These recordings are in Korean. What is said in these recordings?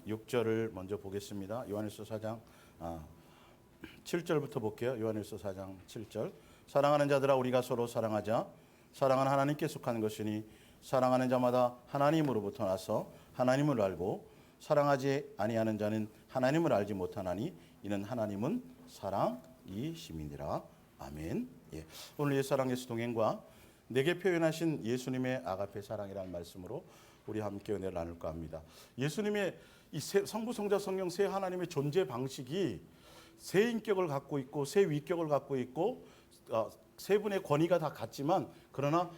6절을 먼저 보겠습니다. 요한일서 4장 7절부터 볼게요. 요한일서 4장 7절. 사랑하는 자들아 우리가 서로 사랑하자. 사랑은 하나님께 속한 것이니 사랑하는 자마다 하나님으로부터 나서 하나님을 알고 사랑하지 아니하는 자는 하나님을 알지 못하나니 이는 하나님은 사랑이심이니라. 아멘. 예. 오늘 옛사랑 예수 동행과 내게 표현하신 예수님의 아가페 사랑이라는 말씀으로 우리 함께 은혜를 나눌까 합니다. 예수님의 이 성부, 성자, 성령 세 하나님의 존재 방식이 세 인격을 갖고 있고 세 위격을 갖고 있고 세 분의 권위가 다 같지만 그러나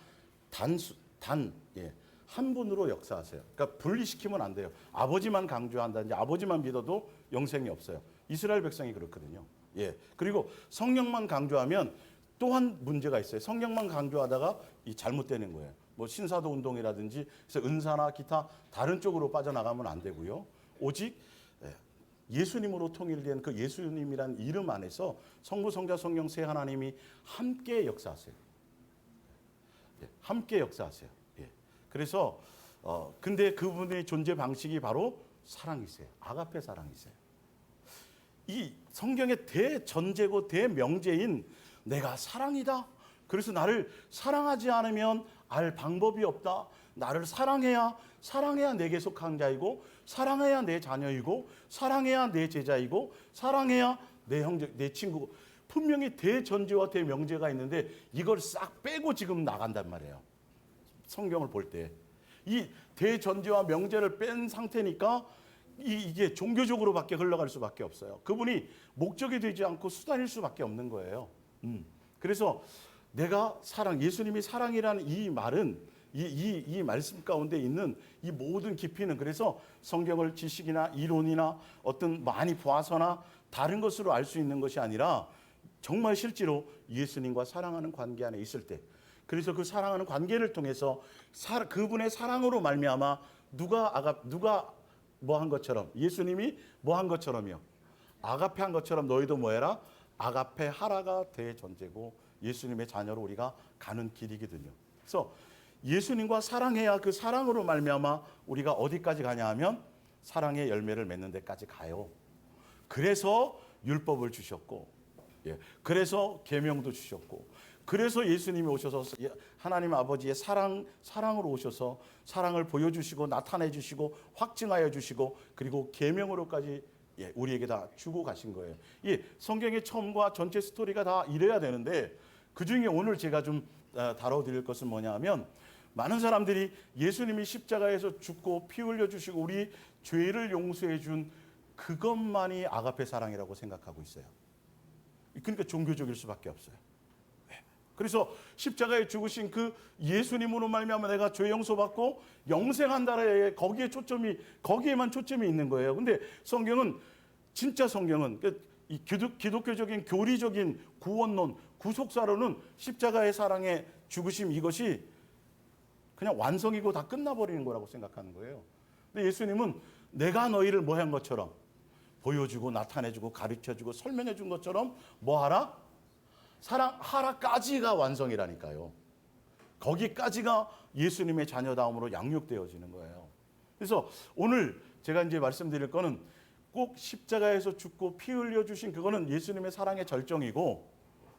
한 분으로 역사하세요. 그러니까 분리시키면 안 돼요. 아버지만 강조한다든지 아버지만 믿어도 영생이 없어요. 이스라엘 백성이 그렇거든요. 예. 그리고 성령만 강조하면 또한 문제가 있어요. 성령만 강조하다가 이 잘못되는 거예요. 뭐 신사도 운동이라든지 그래서 은사나 기타 다른 쪽으로 빠져나가면 안 되고요. 오직 예수님으로 통일된 그 예수님이란 이름 안에서 성부, 성자, 성령 세 하나님이 함께 역사하세요. 예, 함께 역사하세요. 예. 그래서 근데 그분의 존재 방식이 바로 사랑이세요. 아가페 사랑이세요. 이 성경의 대전제고 대명제인 내가 사랑이다. 그래서 나를 사랑하지 않으면 알 방법이 없다. 나를 사랑해야 내게 속한 자이고 사랑해야 내 자녀이고 사랑해야 내 제자이고 사랑해야 내 형제, 내 친구고 분명히 대전제와 대명제가 있는데 이걸 싹 빼고 지금 나간단 말이에요. 성경을 볼 때. 이 대전제와 명제를 뺀 상태니까 이게 종교적으로밖에 흘러갈 수밖에 없어요. 그분이 목적이 되지 않고 수단일 수밖에 없는 거예요. 그래서 내가 사랑, 예수님이 사랑이라는 이 말은 이 말씀 가운데 있는 이 모든 깊이는 그래서 성경을 지식이나 이론이나 어떤 많이 보아서나 다른 것으로 알 수 있는 것이 아니라 정말 실제로 예수님과 사랑하는 관계 안에 있을 때 그래서 그 사랑하는 관계를 통해서 그분의 사랑으로 말미암아 누가 뭐 한 것처럼 예수님이 뭐 한 것처럼요. 아가페 한 것처럼 너희도 뭐 해라? 아가페 하라가 대전제고 예수님의 자녀로 우리가 가는 길이거든요. 그래서 예수님과 사랑해야 그 사랑으로 말미암아 우리가 어디까지 가냐 하면 사랑의 열매를 맺는 데까지 가요. 그래서 율법을 주셨고 그래서 계명도 주셨고 그래서 예수님이 오셔서 하나님 아버지의 사랑으로 오셔서 사랑을 보여주시고 나타내 주시고 확증하여 주시고 그리고 계명으로까지 우리에게 다 주고 가신 거예요. 성경의 처음과 전체 스토리가 다 이래야 되는데 그중에 오늘 제가 좀 다뤄드릴 것은 뭐냐 하면 많은 사람들이 예수님이 십자가에서 죽고 피 흘려 주시고 우리 죄를 용서해 준 그것만이 아가페 사랑이라고 생각하고 있어요. 그러니까 종교적일 수밖에 없어요. 그래서 십자가에 죽으신 그 예수님으로 말미암아 내가 죄 용서받고 영생한다에 거기에만 초점이 있는 거예요. 근데 성경은 진짜 성경은 이 기독교적인 교리적인 구원론, 구속사로는 십자가의 사랑의 죽으심 이것이 그냥 완성이고 다 끝나버리는 거라고 생각하는 거예요. 근데 예수님은 내가 너희를 뭐 한 것처럼 보여주고 나타내주고 가르쳐주고 설명해준 것처럼 뭐 하라? 사랑하라까지가 완성이라니까요. 거기까지가 예수님의 자녀다움으로 양육되어지는 거예요. 그래서 오늘 제가 이제 말씀드릴 거는 꼭 십자가에서 죽고 피 흘려주신 그거는 예수님의 사랑의 절정이고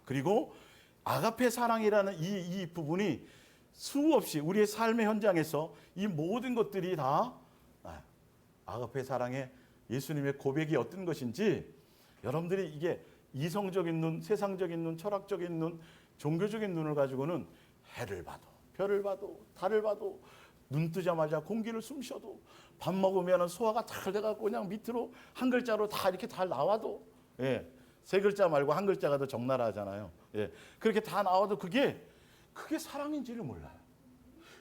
그리고 아가페 사랑이라는 이 부분이 수없이 우리의 삶의 현장에서 이 모든 것들이 다 아가페 사랑의 예수님의 고백이 어떤 것인지 여러분들이 이게 이성적인 눈, 세상적인 눈, 철학적인 눈, 종교적인 눈을 가지고는 해를 봐도 별을 봐도 달을 봐도 눈 뜨자마자 공기를 숨 쉬어도 밥 먹으면 소화가 잘 돼갖고 그냥 밑으로 한 글자로 다 이렇게 잘 나와도 세 글자 말고 한 글자가 더 적나라하잖아요. 그렇게 다 나와도 그게 사랑인지를 몰라요.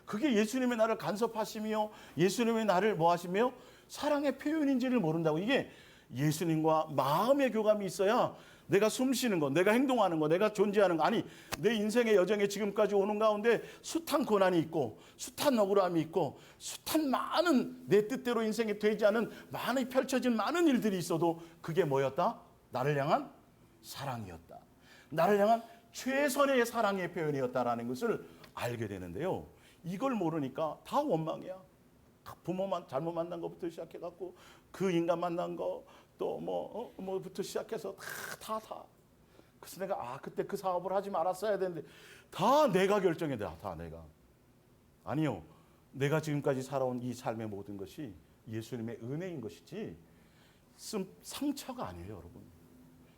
그게 예수님의 나를 간섭하시며 예수님의 나를 뭐 하시며 사랑의 표현인지를 모른다고. 이게 예수님과 마음의 교감이 있어야 내가 숨쉬는 거, 내가 행동하는 거, 내가 존재하는 거. 아니 내 인생의 여정에 지금까지 오는 가운데 숱한 고난이 있고 숱한 억울함이 있고 숱한 많은 내 뜻대로 인생이 되지 않은 많이 펼쳐진 많은 일들이 있어도 그게 뭐였다? 나를 향한 사랑이었다. 나를 향한 최선의 사랑의 표현이었다라는 것을 알게 되는데요. 이걸 모르니까 다 원망이야. 부모만 잘못 만난 것부터 시작해갖고 그 인간 만난 거 또 뭐부터 시작해서 다. 그래서 내가 그때 그 사업을 하지 말았어야 되는데 다 내가 결정해. 다 내가. 아니요. 내가 지금까지 살아온 이 삶의 모든 것이 예수님의 은혜인 것이지 상처가 아니에요, 여러분.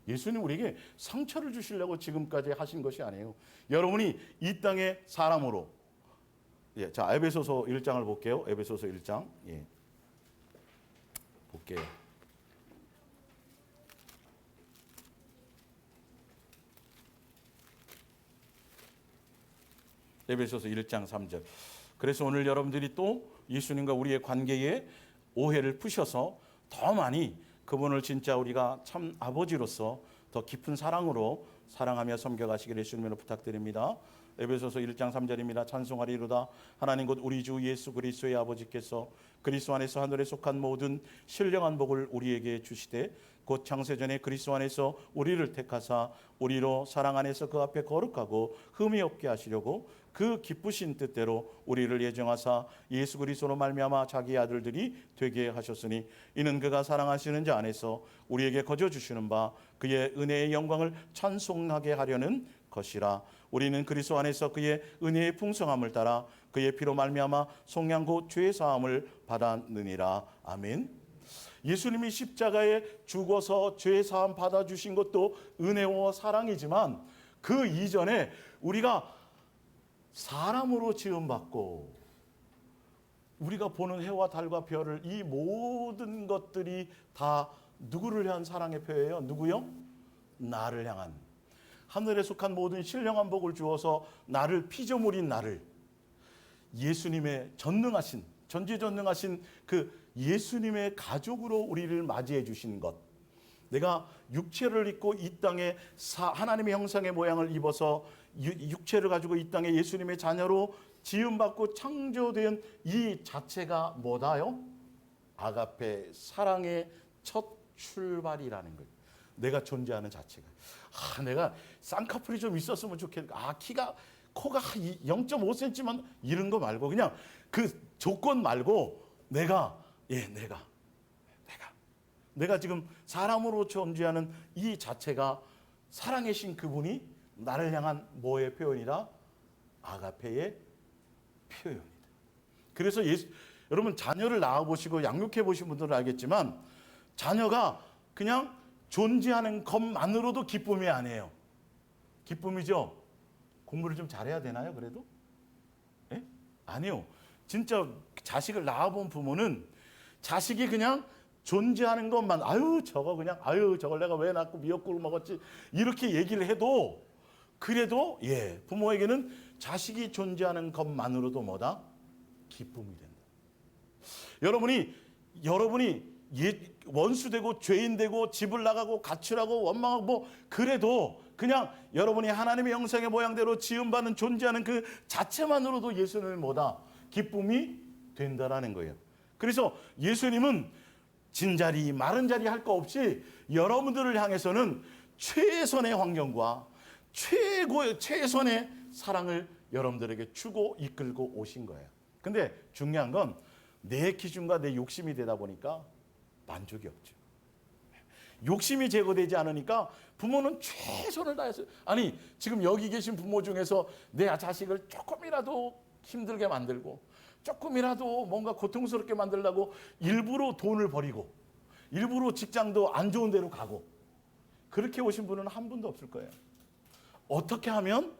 예수님 우리에게 상처를 주시려고 지금까지 하신 것이 아니에요. 여러분이 이 땅의 사람으로 자, 에베소서 1장을 볼게요. 에베소서 1장. 볼게요. 에베소서 1장 3절. 그래서 오늘 여러분들이 또 예수님과 우리의 관계에 오해를 푸셔서 더 많이 그분을 진짜 우리가 참 아버지로서 더 깊은 사랑으로 사랑하며 섬겨가시기를 예수님으로 부탁드립니다. 에베소서 1장 3절입니다. 찬송하리로다. 하나님 곧 우리 주 예수 그리스도의 아버지께서 그리스도 안에서 하늘에 속한 모든 신령한 복을 우리에게 주시되 곧 창세전에 그리스도 안에서 우리를 택하사 우리로 사랑 안에서 그 앞에 거룩하고 흠이 없게 하시려고 그 기쁘신 뜻대로 우리를 예정하사 예수 그리스도로 말미암아 자기 아들들이 되게 하셨으니 이는 그가 사랑하시는 자 안에서 우리에게 거저 주시는 바 그의 은혜의 영광을 찬송하게 하려는 것이라. 우리는 그리스도 안에서 그의 은혜의 풍성함을 따라 그의 피로 말미암아 속량 곧 죄 사함을 받았느니라. 아멘. 예수님이 십자가에 죽어서 죄 사함 받아 주신 것도 은혜와 사랑이지만 그 이전에 우리가 사람으로 지음 받고 우리가 보는 해와 달과 별을 이 모든 것들이 다 누구를 향한 사랑의 표예요? 누구요? 나를 향한. 하늘에 속한 모든 신령한 복을 주어서 나를 피조물인 나를 예수님의 전지전능하신 그 예수님의 가족으로 우리를 맞이해 주신 것. 내가 육체를 입고 이 땅에 하나님의 형상의 모양을 입어서 육체를 가지고 이 땅에 예수님의 자녀로 지음받고 창조된 이 자체가 뭐다요? 아가페, 사랑의 첫 출발이라는 거예요. 내가 존재하는 자체가. 내가 쌍꺼풀이 좀 있었으면 좋겠는데 코가 0.5cm만 이런 거 말고 그냥 그 조건 말고 내가 지금 사람으로 존재하는 이 자체가 사랑의 신 그분이 나를 향한 뭐의 표현이라? 아가페의 표현이다. 그래서 여러분 자녀를 낳아보시고 양육해보신 분들은 알겠지만 자녀가 그냥 존재하는 것만으로도 기쁨이 아니에요. 기쁨이죠. 공부를 좀 잘해야 되나요? 그래도? 아니요. 진짜 자식을 낳아본 부모는 자식이 그냥 존재하는 것만 저걸 내가 왜 낳고 미역국을 먹었지 이렇게 얘기를 해도 그래도 부모에게는 자식이 존재하는 것만으로도 뭐다? 기쁨이 된다. 여러분이 원수되고 죄인되고 집을 나가고 가출하고 원망하고 그래도 그냥 여러분이 하나님의 형상의 모양대로 지음받는 존재하는 그 자체만으로도 예수님은 뭐다? 기쁨이 된다라는 거예요. 그래서 예수님은 진자리 마른 자리 할 거 없이 여러분들을 향해서는 최선의 환경과 최선의 사랑을 여러분들에게 주고 이끌고 오신 거예요. 근데 중요한 건 내 기준과 내 욕심이 되다 보니까 만족이 없죠. 욕심이 제거되지 않으니까 부모는 최선을 다해서 지금 여기 계신 부모 중에서 내 자식을 조금이라도 힘들게 만들고 조금이라도 뭔가 고통스럽게 만들려고 일부러 돈을 버리고 일부러 직장도 안 좋은 데로 가고 그렇게 오신 분은 한 분도 없을 거예요. 어떻게 하면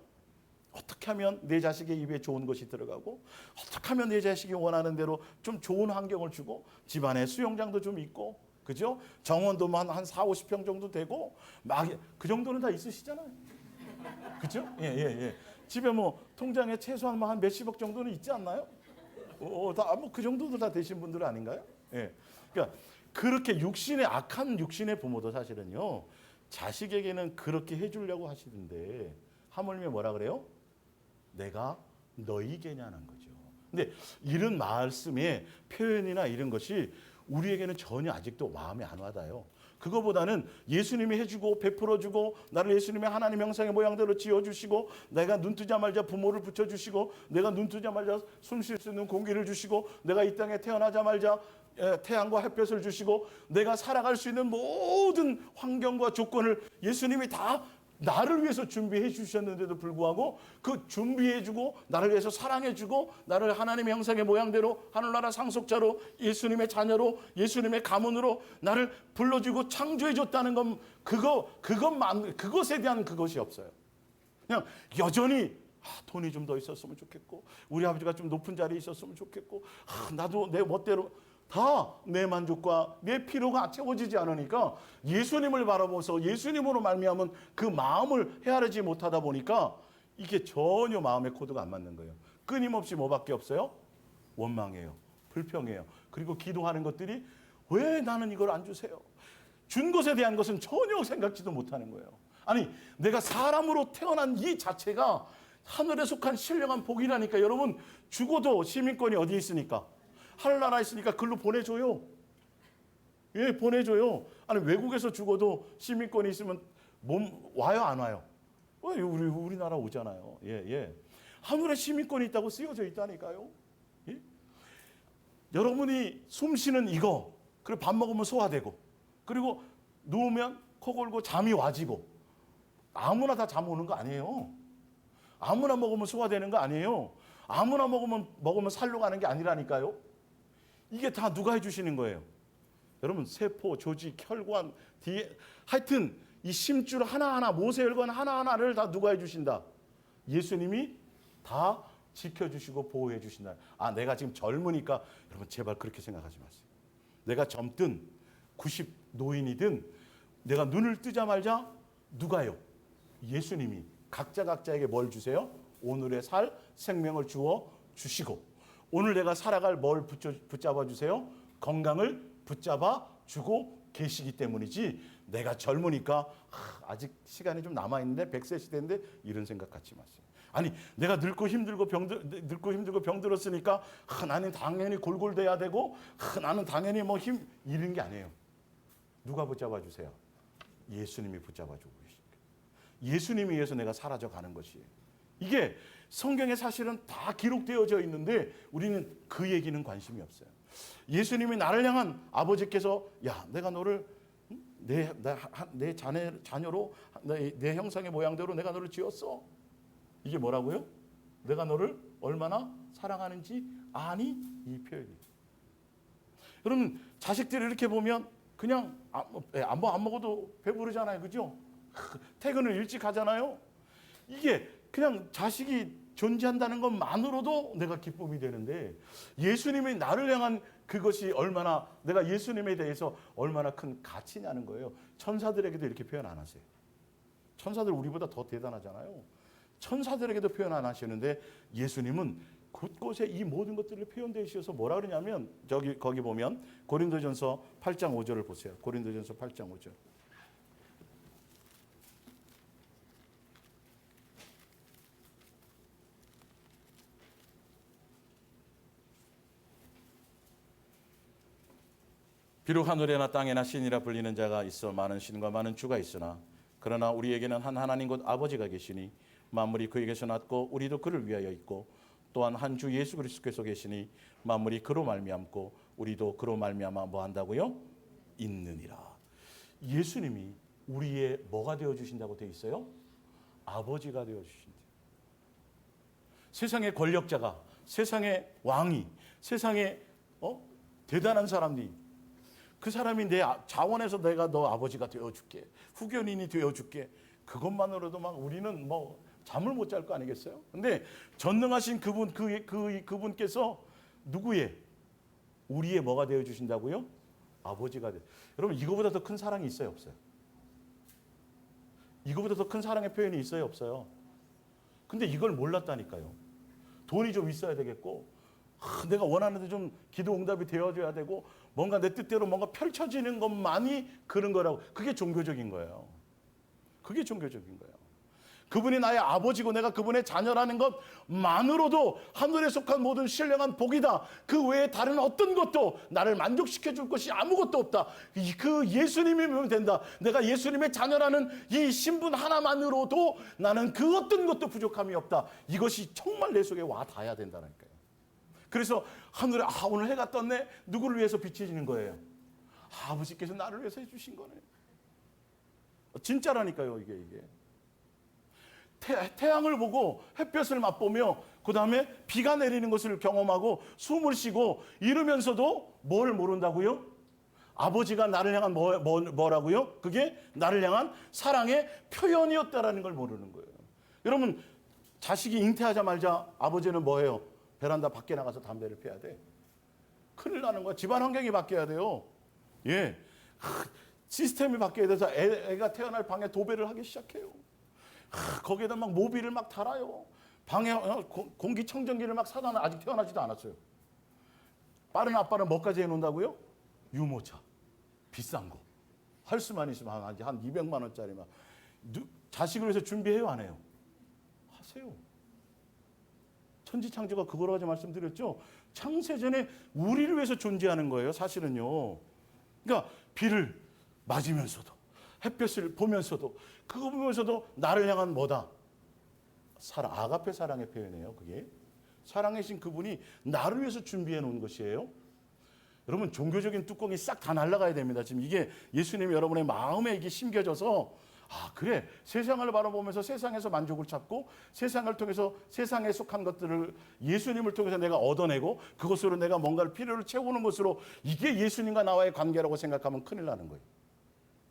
내 자식의 입에 좋은 것이 들어가고 어떻게 하면 내 자식이 원하는 대로 좀 좋은 환경을 주고 집안에 수영장도 좀 있고 그죠? 정원도 한 4, 50평 정도 되고 그 정도는 다 있으시잖아요. 그죠? 예. 집에 통장에 최소한 한 몇십억 정도는 있지 않나요? 그 정도도 다 되신 분들 아닌가요? 예. 그러니까 그렇게 악한 육신의 부모도 사실은요. 자식에게는 그렇게 해주려고 하시는데 하물며 뭐라 그래요? 내가 너희게냐는 거죠. 근데 이런 말씀의 표현이나 이런 것이 우리에게는 전혀 아직도 마음에 안 와닿아요. 그거보다는 예수님이 해주고 베풀어주고 나를 예수님의 하나님 형상의 모양대로 지어주시고 내가 눈 뜨자마자 부모를 붙여주시고 내가 눈 뜨자마자 숨 쉴 수 있는 공기를 주시고 내가 이 땅에 태어나자마자 태양과 햇볕을 주시고 내가 살아갈 수 있는 모든 환경과 조건을 예수님이 다 나를 위해서 준비해 주셨는데도 불구하고 그 준비해주고 나를 위해서 사랑해주고 나를 하나님의 형상의 모양대로 하늘나라 상속자로 예수님의 자녀로 예수님의 가문으로 나를 불러주고 창조해줬다는 건 그것에 대한 그것이 없어요. 그냥 여전히 돈이 좀 더 있었으면 좋겠고 우리 아버지가 좀 높은 자리에 있었으면 좋겠고 나도 내 멋대로 다 내 만족과 내 필요가 채워지지 않으니까 예수님을 바라보면서 예수님으로 말미암은 그 마음을 헤아리지 못하다 보니까 이게 전혀 마음의 코드가 안 맞는 거예요. 끊임없이 뭐밖에 없어요? 원망해요. 불평해요. 그리고 기도하는 것들이 왜 나는 이걸 안 주세요? 준 것에 대한 것은 전혀 생각지도 못하는 거예요. 아니 내가 사람으로 태어난 이 자체가 하늘에 속한 신령한 복이라니까. 여러분 죽어도 시민권이 어디 있으니까? 하늘나라에 있으니까 글로 보내줘요. 예, 보내줘요. 아니 외국에서 죽어도 시민권이 있으면 와요 안 와요? 우리나라 오잖아요. 예. 하늘에 시민권이 있다고 쓰여져 있다니까요. 예? 여러분이 숨 쉬는 이거, 그리고 밥 먹으면 소화되고, 그리고 누우면 코 골고 잠이 와지고, 아무나 다 잠 오는 거 아니에요. 아무나 먹으면 소화되는 거 아니에요. 아무나 먹으면 살로 가는 게 아니라니까요. 이게 다 누가 해주시는 거예요? 여러분 세포, 조직, 혈관, 하여튼 이 심줄 하나하나, 모세혈관 하나하나를 다 누가 해주신다? 예수님이 다 지켜주시고 보호해 주신다. 내가 지금 젊으니까 여러분 제발 그렇게 생각하지 마세요. 내가 젊든 90 노인이든 내가 눈을 뜨자마자 누가요? 예수님이 각자에게 뭘 주세요? 오늘의 살 생명을 주어 주시고 오늘 내가 살아갈 뭘 붙잡아 주세요? 건강을 붙잡아 주고 계시기 때문이지 내가 젊으니까 아직 시간이 좀 남아있는데 100세 시대인데 이런 생각 갖지 마세요. 아니 내가 늙고 힘들고 병들었으니까 나는 당연히 골골대야 되고 나는 당연히 이런 게 아니에요. 누가 붙잡아 주세요? 예수님이 붙잡아 주고 계십니다. 예수님에 의해서 내가 사라져 가는 것이에요. 이게 성경에 사실은 다 기록되어져 있는데 우리는 그 얘기는 관심이 없어요. 예수님이 나를 향한 아버지께서 내가 너를 내 자녀로 내 형상의 모양대로 내가 너를 지었어. 이게 뭐라고요? 내가 너를 얼마나 사랑하는지 아니? 이 표현이. 여러분 자식들이 이렇게 보면 그냥 안 먹어도 배부르잖아요. 그죠? 퇴근을 일찍 하잖아요. 이게 그냥 자식이 존재한다는 것만으로도 내가 기쁨이 되는데 예수님이 나를 향한 그것이 얼마나 내가 예수님에 대해서 얼마나 큰 가치냐는 거예요. 천사들에게도 이렇게 표현 안 하세요. 천사들 우리보다 더 대단하잖아요. 천사들에게도 표현 안 하시는데 예수님은 곳곳에 이 모든 것들을 표현되어 주셔서 뭐라 그러냐면 거기 보면 고린도전서 8장 5절을 보세요. 고린도전서 8장 5절. 비록 하늘에나 땅에나 신이라 불리는 자가 있어 많은 신과 많은 주가 있으나 그러나 우리에게는 한 하나님 곧 아버지가 계시니 만물이 그에게서 났고 우리도 그를 위하여 있고 또한 한 주 예수 그리스도께서 계시니 만물이 그로 말미암고 우리도 그로 말미암아 뭐 한다고요? 있느니라. 예수님이 우리의 뭐가 되어 주신다고 되어 있어요? 아버지가 되어 주신다. 세상의 권력자가, 세상의 왕이, 세상의 대단한 사람들이 그 사람이 내 자원에서 내가 너 아버지가 되어줄게, 후견인이 되어줄게. 그것만으로도 막 우리는 잠을 못 잘 거 아니겠어요? 근데 전능하신 그분께서 누구의? 우리의 뭐가 되어 주신다고요? 아버지가 돼. 여러분 이거보다 더 큰 사랑이 있어요, 없어요? 이거보다 더 큰 사랑의 표현이 있어요, 없어요? 근데 이걸 몰랐다니까요. 돈이 좀 있어야 되겠고, 내가 원하는 데 좀 기도 응답이 되어줘야 되고, 뭔가 내 뜻대로 뭔가 펼쳐지는 것만이 그런 거라고. 그게 종교적인 거예요. 그게 종교적인 거예요. 그분이 나의 아버지고 내가 그분의 자녀라는 것만으로도 하늘에 속한 모든 신령한 복이다. 그 외에 다른 어떤 것도 나를 만족시켜 줄 것이 아무것도 없다. 그 예수님이면 된다. 내가 예수님의 자녀라는 이 신분 하나만으로도 나는 그 어떤 것도 부족함이 없다. 이것이 정말 내 속에 와 닿아야 된다니까요. 그래서 하늘에 오늘 해가 떴네. 누구를 위해서 비춰지는 거예요? 아버지께서 나를 위해서 해주신 거네. 진짜라니까요, 이게. 태양을 보고 햇볕을 맛보며 그 다음에 비가 내리는 것을 경험하고 숨을 쉬고 이러면서도 뭘 모른다고요? 아버지가 나를 향한 뭐라고요? 그게 나를 향한 사랑의 표현이었다라는 걸 모르는 거예요. 여러분, 자식이 잉태하자마자 아버지는 뭐예요? 베란다 밖에 나가서 담배를 피워야 돼. 큰일 나는 거야. 집안 환경이 바뀌어야 돼요. 예, 시스템이 바뀌어야 돼서 애가 태어날 방에 도배를 하기 시작해요. 거기에다 막 모비를 막 달아요. 방에 공기청정기를 막 사다 놔. 아직 태어나지도 않았어요. 빠른 아빠는 뭐까지 해놓는다고요? 유모차. 비싼 거. 할 수만 있으면 한 200만 원짜리 막. 자식을 위해서 준비해요, 안 해요? 하세요. 천지창조가 그거로 가지 말씀드렸죠. 창세전에 우리를 위해서 존재하는 거예요, 사실은요. 그러니까 비를 맞으면서도 햇볕을 보면서도 그거 보면서도 나를 향한 뭐다? 사랑, 아가페 사랑의 표현이에요. 그게 사랑의 신 그분이 나를 위해서 준비해 놓은 것이에요. 여러분, 종교적인 뚜껑이 싹 다 날아가야 됩니다. 지금 이게 예수님이 여러분의 마음에 이게 심겨져서 그래, 세상을 바라보면서 세상에서 만족을 찾고 세상을 통해서 세상에 속한 것들을 예수님을 통해서 내가 얻어내고 그것으로 내가 뭔가를 필요를 채우는 것으로 이게 예수님과 나와의 관계라고 생각하면 큰일 나는 거예요.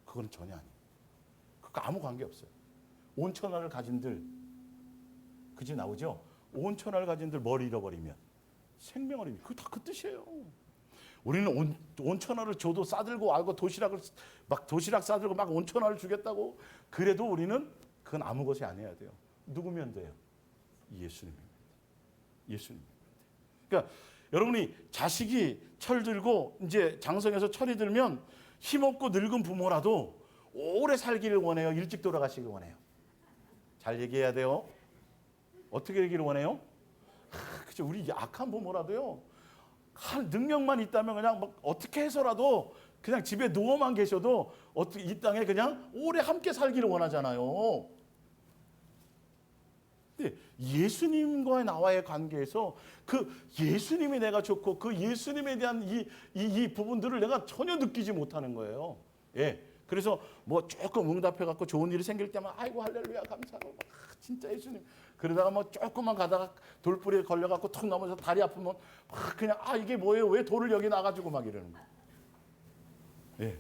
그건 전혀 아니에요. 그거 아무 관계 없어요. 온천하를 가진들, 그지 나오죠? 온천하를 가진들 뭘 잃어버리면 생명을 잃으면 그거 다 그 뜻이에요. 우리는 온천하를 줘도 싸들고 알고 도시락 싸들고 막 온천하를 주겠다고 그래도 우리는 그건 아무 것이 아니어야 돼요. 누구면 돼요? 예수님입니다. 예수님입니다. 그러니까 여러분이 자식이 철들고 이제 장성해서 철이 들면 힘없고 늙은 부모라도 오래 살기를 원해요? 일찍 돌아가시길 원해요? 잘 얘기해야 돼요. 어떻게 되기를 원해요? 그죠? 우리 악한 부모라도요. 한 능력만 있다면 그냥 막 어떻게 해서라도 그냥 집에 누워만 계셔도 어떻게 이 땅에 그냥 오래 함께 살기를 원하잖아요. 근데 예수님과의 나와의 관계에서 그 예수님이 내가 좋고 그 예수님에 대한 이 부분들을 내가 전혀 느끼지 못하는 거예요. 예. 그래서 뭐 조금 응답해 갖고 좋은 일이 생길 때만 아이고 할렐루야 감사하고 진짜 예수님. 그러다가 뭐 조금만 가다가 돌뿌리에 걸려 갖고 턱 넘어서 다리 아프면 그냥 이게 뭐예요? 왜 돌을 여기 놔가지고 막 이러는 거예요. 예.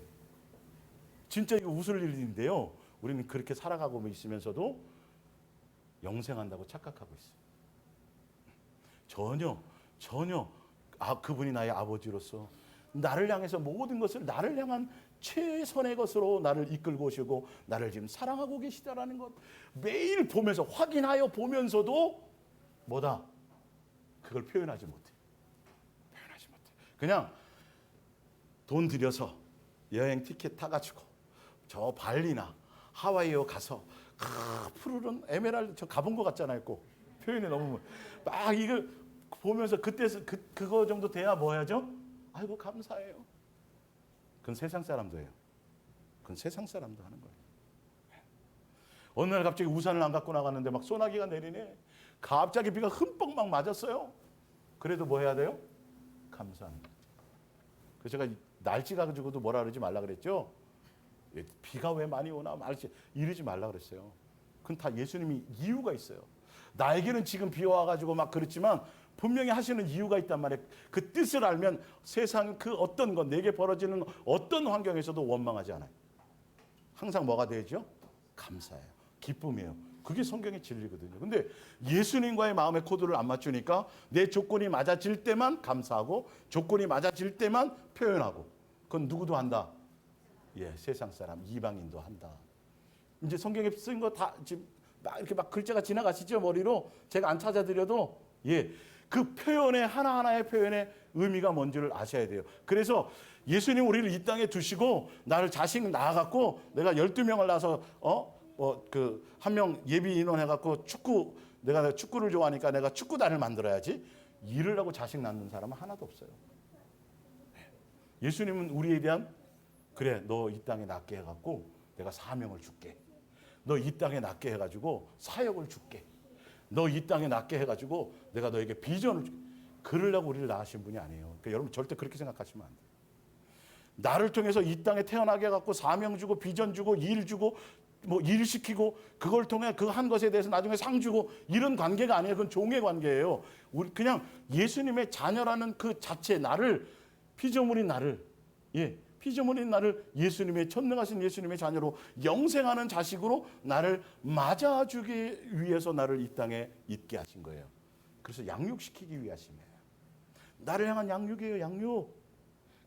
진짜 이거 웃을 일인데요. 우리는 그렇게 살아가고 있으면서도 영생한다고 착각하고 있어요. 전혀 그분이 나의 아버지로서 나를 향해서 모든 것을 나를 향한 최선의 것으로 나를 이끌고 오시고 나를 지금 사랑하고 계시다라는 것 매일 보면서 확인하여 보면서도 뭐다? 그걸 표현하지 못해. 그냥 돈 들여서 여행 티켓 타가지고 저 발리나 하와이에 가서 푸르른 에메랄드 저 가본 것 같잖아요. 꼭 표현이 너무 막 이거 보면서 그때서 그거 정도 돼야 뭐 해야죠? 아이고 감사해요. 그건 세상 사람도 해요. 그건 세상 사람도 하는 거예요. 어느 날 갑자기 우산을 안 갖고 나갔는데 막 소나기가 내리네. 갑자기 비가 흠뻑 막 맞았어요. 그래도 뭐 해야 돼요? 감사합니다. 그래서 제가 날씨 가지고도 뭐라 그러지 말라 그랬죠. 비가 왜 많이 오나 말지 이러지 말라 그랬어요. 그건 다 예수님이 이유가 있어요. 나에게는 지금 비 와가지고 막 그렇지만 분명히 하시는 이유가 있단 말이에요. 그 뜻을 알면 세상 그 어떤 것 내게 벌어지는 어떤 환경에서도 원망하지 않아요. 항상 뭐가 되죠? 감사해요. 기쁨이에요. 그게 성경의 진리거든요. 근데 예수님과의 마음의 코드를 안 맞추니까 내 조건이 맞아질 때만 감사하고 조건이 맞아질 때만 표현하고 그건 누구도 한다. 예, 세상 사람 이방인도 한다. 이제 성경에 쓴 거 다 지금 막 이렇게 막 글자가 지나가시죠 머리로 제가 안 찾아드려도 예, 그 표현의 하나하나의 표현의 의미가 뭔지를 아셔야 돼요. 그래서 예수님 우리를 이 땅에 두시고 나를 자식 낳아갖고 내가 12명을 낳아서 그 한 명 예비 인원 해갖고 내가 축구를 좋아하니까 내가 축구단을 만들어야지. 일을 하고 자식 낳는 사람은 하나도 없어요. 예수님은 우리에 대한 그래 너 이 땅에 낫게 해갖고 내가 사명을 줄게. 너 이 땅에 낫게 해가지고 사역을 줄게. 너 이 땅에 낫게 해가지고 내가 너에게 비전을 줄게. 그러려고 우리를 낳으신 분이 아니에요. 그러니까 여러분 절대 그렇게 생각하시면 안 돼요. 나를 통해서 이 땅에 태어나게 해갖고 사명 주고 비전 주고 일 주고 뭐 일 시키고 그걸 통해 그 한 것에 대해서 나중에 상 주고 이런 관계가 아니에요. 그건 종의 관계예요. 우리 그냥 예수님의 자녀라는 그 자체 나를 피조물인 나를 피조물인 나를 예수님의 전능하신 예수님의 자녀로 영생하는 자식으로 나를 맞아주기 위해서 나를 이 땅에 있게 하신 거예요. 그래서 양육시키기 위하심이에요. 나를 향한 양육이에요. 양육.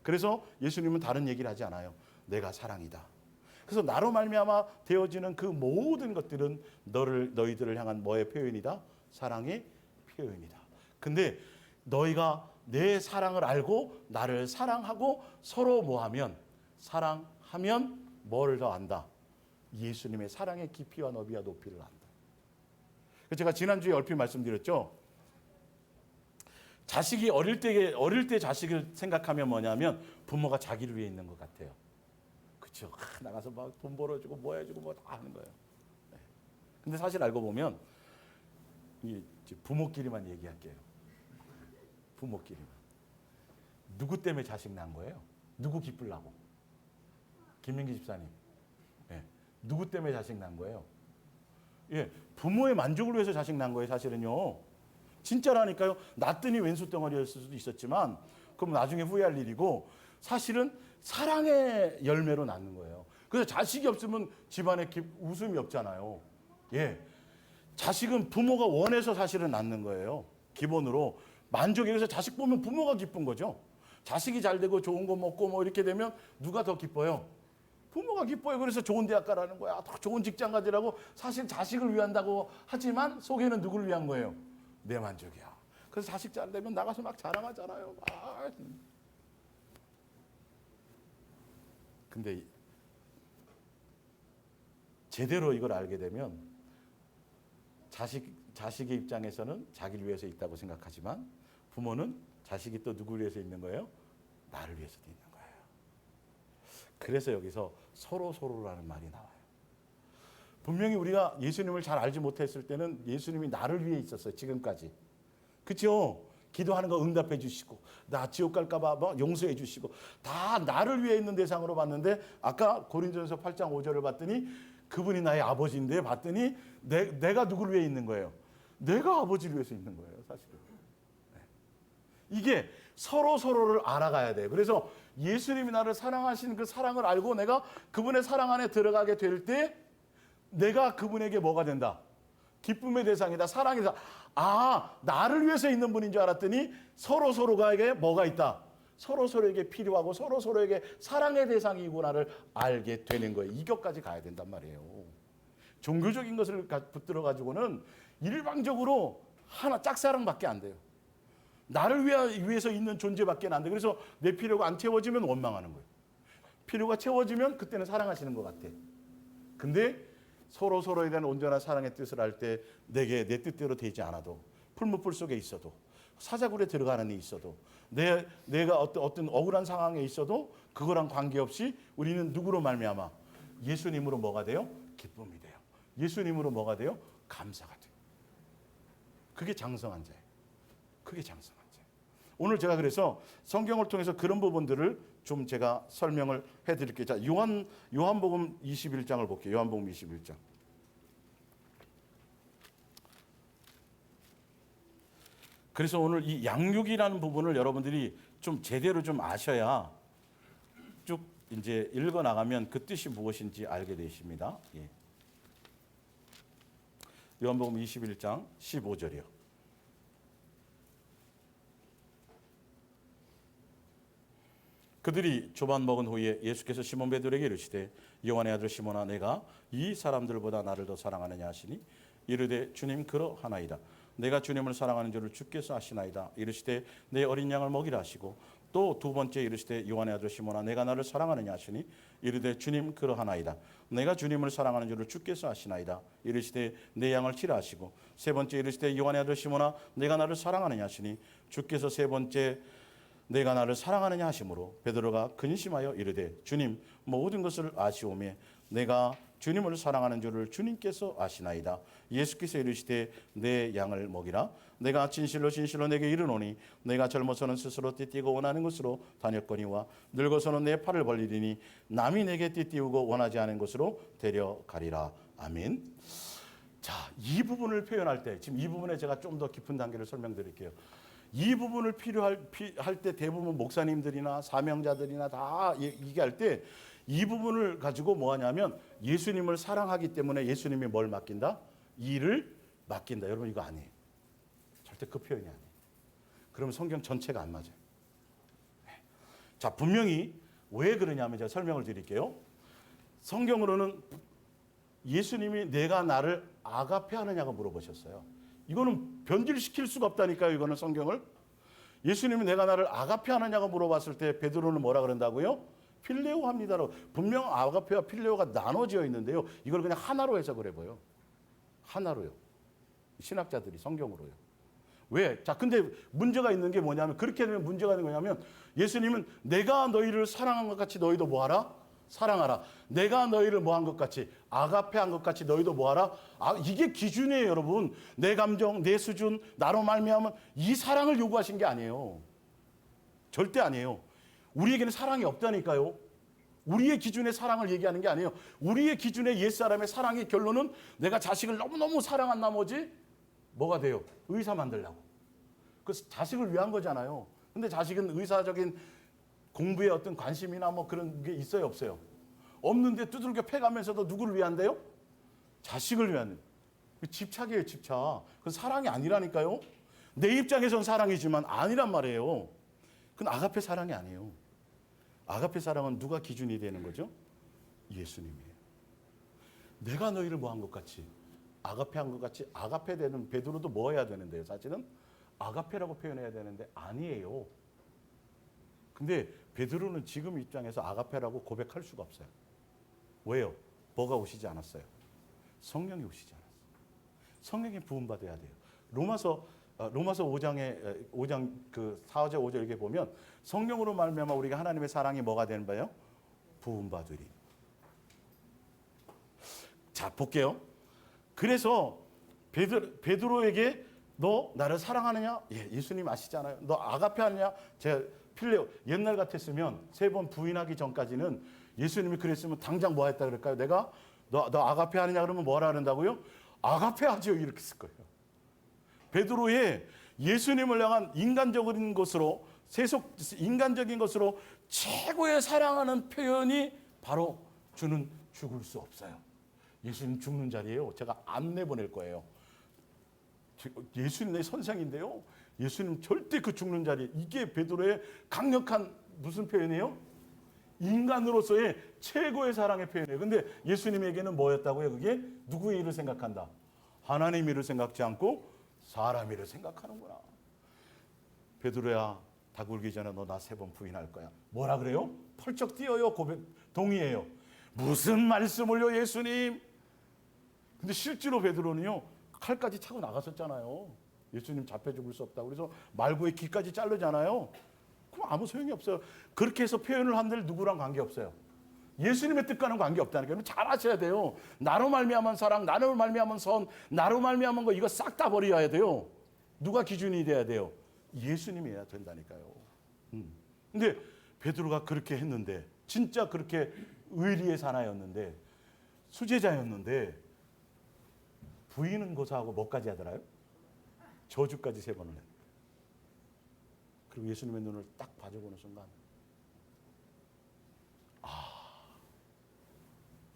그래서 예수님은 다른 얘기를 하지 않아요. 내가 사랑이다. 그래서 나로 말미암아 되어지는 그 모든 것들은 너희들을 향한 뭐의 표현이다? 사랑의 표현이다. 근데 너희가 내 사랑을 알고 나를 사랑하고 서로 뭐하면 사랑하면 뭐를 더 안다? 예수님의 사랑의 깊이와 너비와 높이를 안다. 제가 지난주에 얼핏 말씀드렸죠. 자식이 어릴 때 자식을 생각하면 뭐냐면 부모가 자기를 위해 있는 것 같아요. 그렇죠. 나가서 막 돈 벌어주고 뭐 해주고 뭐 다 하는 거예요. 네. 근데 사실 알고 보면 부모끼리만 얘기할게요. 부모끼리만. 누구 때문에 자식 낳은 거예요? 누구 기쁘려고? 김민기 집사님. 네. 누구 때문에 자식 낳은 거예요? 예, 부모의 만족을 위해서 자식 낳은 거예요, 사실은요. 진짜라니까요. 낳더니 왼수 덩어리였을 수도 있었지만 그럼 나중에 후회할 일이고 사실은 사랑의 열매로 낳는 거예요. 그래서 자식이 없으면 집안에 웃음이 없잖아요. 예, 자식은 부모가 원해서 사실은 낳는 거예요. 기본으로 만족이. 그래서 자식 보면 부모가 기쁜 거죠. 자식이 잘 되고 좋은 거 먹고 뭐 이렇게 되면 누가 더 기뻐요? 부모가 기뻐요. 그래서 좋은 대학 가라는 거야. 더 좋은 직장 가지라고. 사실 자식을 위한다고 하지만 속에는 누구를 위한 거예요? 내 만족이야. 그래서 자식 잘 되면 나가서 막 자랑하잖아요. 근데 제대로 이걸 알게 되면 자식의 입장에서는 자기를 위해서 있다고 생각하지만 부모는 자식이 또 누구를 위해서 있는 거예요? 나를 위해서도 있는 거예요. 그래서 여기서 서로라는 말이 나와요. 분명히 우리가 예수님을 잘 알지 못했을 때는 예수님이 나를 위해 있었어요. 지금까지. 그렇죠? 기도하는 거 응답해 주시고 나 지옥 갈까 봐 용서해 주시고 다 나를 위해 있는 대상으로 봤는데 아까 고린도전서 8장 5절을 봤더니 그분이 나의 아버지인데 봤더니 내가 누구를 위해 있는 거예요? 내가 아버지를 위해서 있는 거예요. 사실은. 네. 이게 서로를 알아가야 돼요. 그래서 예수님이 나를 사랑하시는 그 사랑을 알고 내가 그분의 사랑 안에 들어가게 될 때 내가 그분에게 뭐가 된다? 기쁨의 대상이다. 사랑이다. 나를 위해서 있는 분인 줄 알았더니 서로가에게 뭐가 있다? 서로에게 필요하고 서로에게 사랑의 대상이구나를 알게 되는 거예요. 이것까지 가야 된단 말이에요. 종교적인 것을 붙들어 가지고는 일방적으로 짝사랑밖에 안 돼요. 나를 위해서 있는 존재밖에 안 돼. 그래서 내 필요가 안 채워지면 원망하는 거예요. 필요가 채워지면 그때는 사랑하시는 것 같아. 근데 서로에 대한 온전한 사랑의 뜻을 알 때 내게 내 뜻대로 되지 않아도 풀무불 속에 있어도 사자굴에 들어가는 일이 있어도 내가 어떤 억울한 상황에 있어도 그거랑 관계없이 우리는 누구로 말미암아? 예수님으로 뭐가 돼요? 기쁨이 돼요. 예수님으로 뭐가 돼요? 감사가 돼요. 그게 장성한 자예요. 그게 장성한 자예요. 오늘 제가 그래서 성경을 통해서 그런 부분들을 좀 제가 설명을 해드릴게요. 자, 요한복음 21장을 볼게요. 요한복음 21장. 그래서 오늘 이 양육이라는 부분을 여러분들이 좀 제대로 좀 아셔야 쭉 이제 읽어 나가면 그 뜻이 무엇인지 알게 되십니다. 예. 요한복음 21장 15절이요. 그들이 조반 먹은 후에 예수께서 시몬 베드로에게 이르시되 요한의 아들 시몬아 내가 이 사람들보다 나를 더 사랑하느냐 하시니 이르되 주님 그러하나이다. 내가 주님을 사랑하는 줄을 주께서 아시나이다. 이르시되 내 어린 양을 먹이라 하시고 또 두 번째 이르시되 요한의 아들 시몬아 내가 나를 사랑하느냐 하시니 이르되 주님 그러하나이다. 내가 주님을 사랑하는 줄을 주께서 아시나이다. 이르시되 내 양을 치라 하시고 세 번째 이르시되 요한의 아들 시몬아 내가 나를 사랑하느냐 하시니 주께서 세 번째 내가 나를 사랑하느냐 하심으로 베드로가 근심하여 이르되 주님 모든 것을 아시오매 내가 주님을 사랑하는 줄을 주님께서 아시나이다. 예수께서 이르시되 내 양을 먹이라. 내가 진실로 진실로 내게 이르노니 내가 젊어서는 스스로 띠띠고 원하는 것으로 다녔거니와 늙어서는 내 팔을 벌리리니 남이 내게 띠띠우고 원하지 않은 것으로 데려가리라. 아멘. 자, 이 부분을 표현할 때 지금 이 부분에 제가 좀 더 깊은 단계를 설명드릴게요. 이 부분을 필요할 때 대부분 목사님들이나 사명자들이나 다 얘기할 때 이 부분을 가지고 뭐 하냐면 예수님을 사랑하기 때문에 예수님이 뭘 맡긴다? 일을 맡긴다. 여러분 이거 아니에요. 절대 그 표현이 아니에요. 그러면 성경 전체가 안 맞아요. 자, 분명히 왜 그러냐면 제가 설명을 드릴게요. 성경으로는 예수님이 내가 나를 아가페 하느냐고 물어보셨어요. 이거는 변질시킬 수가 없다니까요. 이거는 성경을. 예수님이 내가 나를 아가페 하느냐고 물어봤을 때 베드로는 뭐라 그런다고요? 필레오 합니다로. 분명 아가페와 필레오가 나눠져 있는데요. 이걸 그냥 하나로 해석을 해봐요. 하나로요. 신학자들이 성경으로요. 왜? 자, 근데 문제가 있는 게 뭐냐면 그렇게 되면 문제가 있는 거냐면 예수님은 내가 너희를 사랑한 것 같이 너희도 뭐하라? 사랑하라. 내가 너희를 뭐한 것 같이 아가페 한 것 같이 너희도 뭐하라? 이게 기준이에요, 여러분. 내 감정, 내 수준, 나로 말미암은 이 사랑을 요구하신 게 아니에요. 절대 아니에요. 우리에게는 사랑이 없다니까요. 우리의 기준의 사랑을 얘기하는 게 아니에요. 우리의 기준의 옛사람의 사랑의 결론은 내가 자식을 너무너무 사랑한 나머지 뭐가 돼요? 의사 만들려고. 그래서 자식을 위한 거잖아요. 근데 자식은 의사적인 공부에 어떤 관심이나 뭐 그런 게 있어요, 없어요? 없는데 두들겨 패가면서도 누구를 위한대요? 자식을 위한. 집착이에요, 집착. 그건 사랑이 아니라니까요. 내 입장에선 사랑이지만 아니란 말이에요. 그건 아가페 사랑이 아니에요. 아가페 사랑은 누가 기준이 되는 거죠? 예수님이에요. 내가 너희를 뭐 한 것 같이 아가페 한 것 같이 아가페 되는 베드로도 뭐 해야 되는데요? 사실은 아가페라고 표현해야 되는데 아니에요. 근데 베드로는 지금 입장에서 아가페라고 고백할 수가 없어요. 왜요? 뭐가 오시지 않았어요? 성령이 오시지 않았어요. 성령이 부음받아야 돼요. 로마서 5장 그 4절 5절 이렇게 보면 성령으로 말미암아 우리가 하나님의 사랑이 뭐가 되는 거예요? 부음받으리. 자, 볼게요. 그래서 베드로에게 너 나를 사랑하느냐? 예, 예수님 아시잖아요. 너 아가페 하느냐? 제가 필레오 옛날 같았으면 세 번 부인하기 전까지는 예수님이 그랬으면 당장 뭐 했다 그럴까요? 내가 너 아가페 하느냐 그러면 뭐라 그런다고요? 아가페 하죠. 이렇게 쓸 거예요. 베드로의 예수님을 향한 인간적인 것으로 인간적인 것으로 최고의 사랑하는 표현이 바로 주는 죽을 수 없어요. 예수님 죽는 자리에요. 제가 안 내보낼 거예요. 예수님 내 선생인데요. 예수님 절대 그 죽는 자리. 이게 베드로의 강력한 무슨 표현이에요? 인간으로서의 최고의 사랑의 표현이에요. 근데 예수님에게는 뭐였다고요? 그게 누구의 일을 생각한다? 하나님 일을 생각지 않고 사람 일을 생각하는구나. 베드로야, 다 굴기 전에 너 나 3번 부인할 거야. 뭐라 그래요? 펄쩍 뛰어요. 고백 동의해요. 무슨 말씀을요, 예수님? 근데 실제로 베드로는요, 칼까지 차고 나갔었잖아요. 예수님 잡혀 죽을 수 없다고. 그래서 말고의 귀까지 자르잖아요. 그럼 아무 소용이 없어요. 그렇게 해서 표현을 한들 누구랑 관계없어요. 예수님의 뜻과는 관계없다니까요. 잘 아셔야 돼요. 나로 말미암은 사랑, 나로 말미암은 선, 나로 말미암은 거 이거 싹 다 버려야 돼요. 누가 기준이 돼야 돼요? 예수님이 해야 된다니까요. 근데 베드로가 그렇게 했는데 진짜 그렇게 의리의 사나이였는데 수제자였는데 부인은 고사하고 뭐까지 하더라요? 저주까지 3번을 했어요. 그리고 예수님의 눈을 딱 봐주고는 순간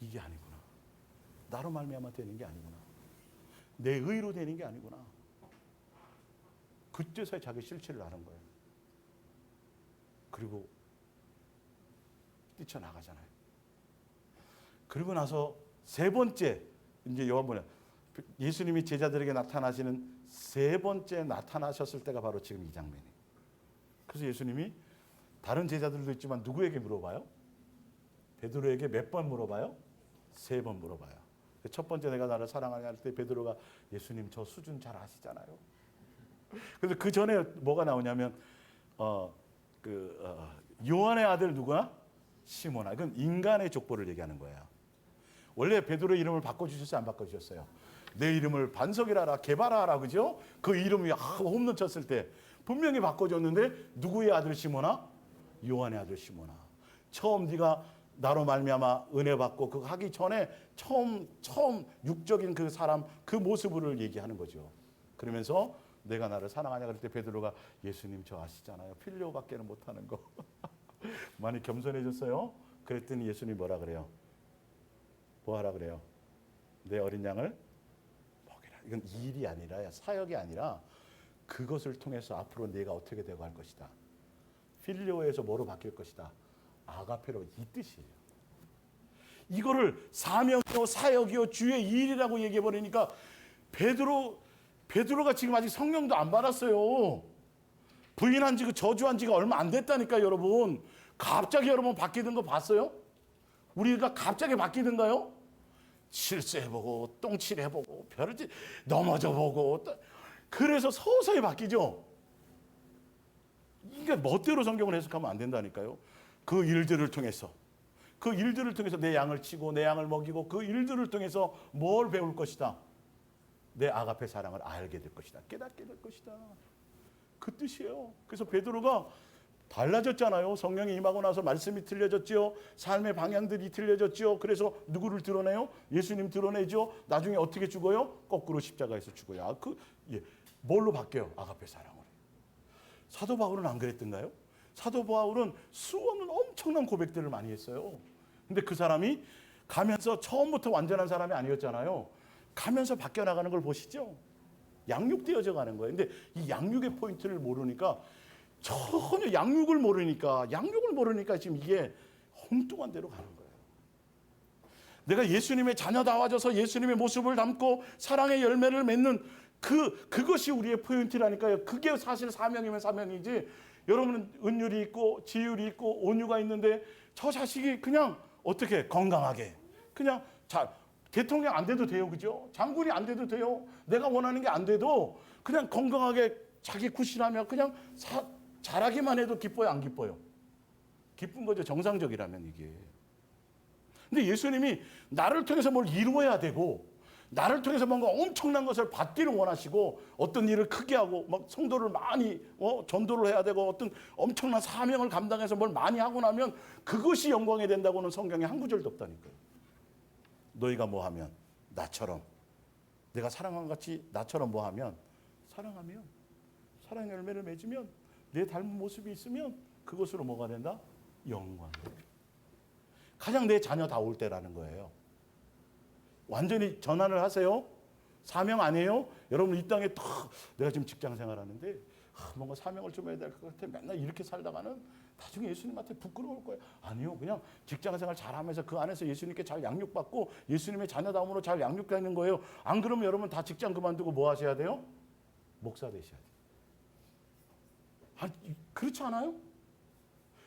이게 아니구나. 나로 말미암아 되는 게 아니구나. 내 의로 되는 게 아니구나. 그때서야 자기 실체를 아는 거예요. 그리고 뛰쳐나가잖아요. 그리고 나서 3번째 이제 요한복음 예수님이 제자들에게 나타나시는 3번째 나타나셨을 때가 바로 지금 이 장면이에요. 그래서 예수님이 다른 제자들도 있지만 누구에게 물어봐요? 베드로에게 몇 번 물어봐요? 3번 물어봐요. 첫 번째 내가 나를 사랑하냐 할 때 베드로가 예수님 저 수준 잘 아시잖아요. 그래서 그 전에 뭐가 나오냐면 요한의 아들 누구나? 시몬아. 이건 인간의 족보를 얘기하는 거예요. 원래 베드로의 이름을 바꿔주셨어요? 안 바꿔주셨어요? 내 이름을 반석이라라 개발하라 그죠? 그 이름이 홈런 쳤을 때 분명히 바꿔줬는데 누구의 아들 시몬아? 요한의 아들 시몬아. 처음 네가 나로 말미암아 은혜 받고 그거 하기 전에 처음 육적인 그 사람 그 모습을 얘기하는 거죠. 그러면서 내가 나를 사랑하냐 그럴 때 베드로가 예수님 저 아시잖아요. 필요밖에는 못하는 거. 많이 겸손해졌어요. 그랬더니 예수님 뭐라 그래요? 뭐 하라 그래요? 내 어린 양을 먹이라. 이건 일이 아니라 사역이 아니라 그것을 통해서 앞으로 내가 어떻게 되고 할 것이다. 필요에서 뭐로 바뀔 것이다. 아가페로 이 뜻이에요. 이거를 사명이요 사역이요 주의 일이라고 얘기해 버리니까 베드로가 지금 아직 성령도 안 받았어요. 부인한 지가 저주한 지가 얼마 안 됐다니까 여러분. 갑자기 여러분 바뀌는 거 봤어요? 우리가 갑자기 바뀌던가요? 실수해보고 똥칠해보고 별지 넘어져보고 그래서 서서히 바뀌죠. 이게 멋대로 성경을 해석하면 안 된다니까요. 그 일들을 통해서 내 양을 치고 내 양을 먹이고 그 일들을 통해서 뭘 배울 것이다. 내 아가페 사랑을 알게 될 것이다. 깨닫게 될 것이다. 그 뜻이에요. 그래서 베드로가 달라졌잖아요. 성령이 임하고 나서 말씀이 틀려졌죠. 삶의 방향들이 틀려졌죠. 그래서 누구를 드러내요? 예수님 드러내죠. 나중에 어떻게 죽어요? 거꾸로 십자가에서 죽어요. 뭘로 바뀌어요? 아가페 사랑으로. 사도 바울은 안 그랬던가요? 사도 바울은 수없는 엄청난 고백들을 많이 했어요. 근데 그 사람이 가면서 처음부터 완전한 사람이 아니었잖아요. 가면서 바뀌어 나가는 걸 보시죠. 양육되어져 가는 거예요. 근데 이 양육의 포인트를 모르니까 전혀 양육을 모르니까 지금 이게 엉뚱한 데로 가는 거예요. 내가 예수님의 자녀다워져서 예수님의 모습을 담고 사랑의 열매를 맺는 그것이 우리의 포인트라니까요. 그게 사실 사명이면 사명이지. 여러분은 은율이 있고 지율이 있고 온유가 있는데 저 자식이 그냥 어떻게 건강하게 그냥 대통령 안 돼도 돼요. 그죠? 장군이 안 돼도 돼요. 내가 원하는 게 안 돼도 그냥 건강하게 자기 굿이라면 그냥 잘하기만 해도 기뻐요, 안 기뻐요? 기쁜 거죠. 정상적이라면 이게. 근데 예수님이 나를 통해서 뭘 이루어야 되고 나를 통해서 뭔가 엄청난 것을 받기를 원하시고 어떤 일을 크게 하고 막 성도를 많이 전도를 해야 되고 어떤 엄청난 사명을 감당해서 뭘 많이 하고 나면 그것이 영광이 된다고는 성경에 한 구절도 없다니까요. 너희가 뭐 하면 나처럼 내가 사랑한 같이 나처럼 뭐 하면 사랑하면 사랑의 열매를 맺으면 내 닮은 모습이 있으면 그것으로 뭐가 된다? 영광. 가장 내 자녀다울 때라는 거예요. 완전히 전환을 하세요. 사명 아니에요? 여러분 이 땅에 내가 지금 직장 생활하는데 뭔가 사명을 좀 해야 될 것 같아. 맨날 이렇게 살다가는 나중에 예수님한테 부끄러울 거예요. 아니요. 그냥 직장 생활 잘하면서 그 안에서 예수님께 잘 양육받고 예수님의 자녀다움으로 잘 양육되는 거예요. 안 그러면 여러분 다 직장 그만두고 뭐 하셔야 돼요? 목사 되셔야 돼요. 그렇지 않아요?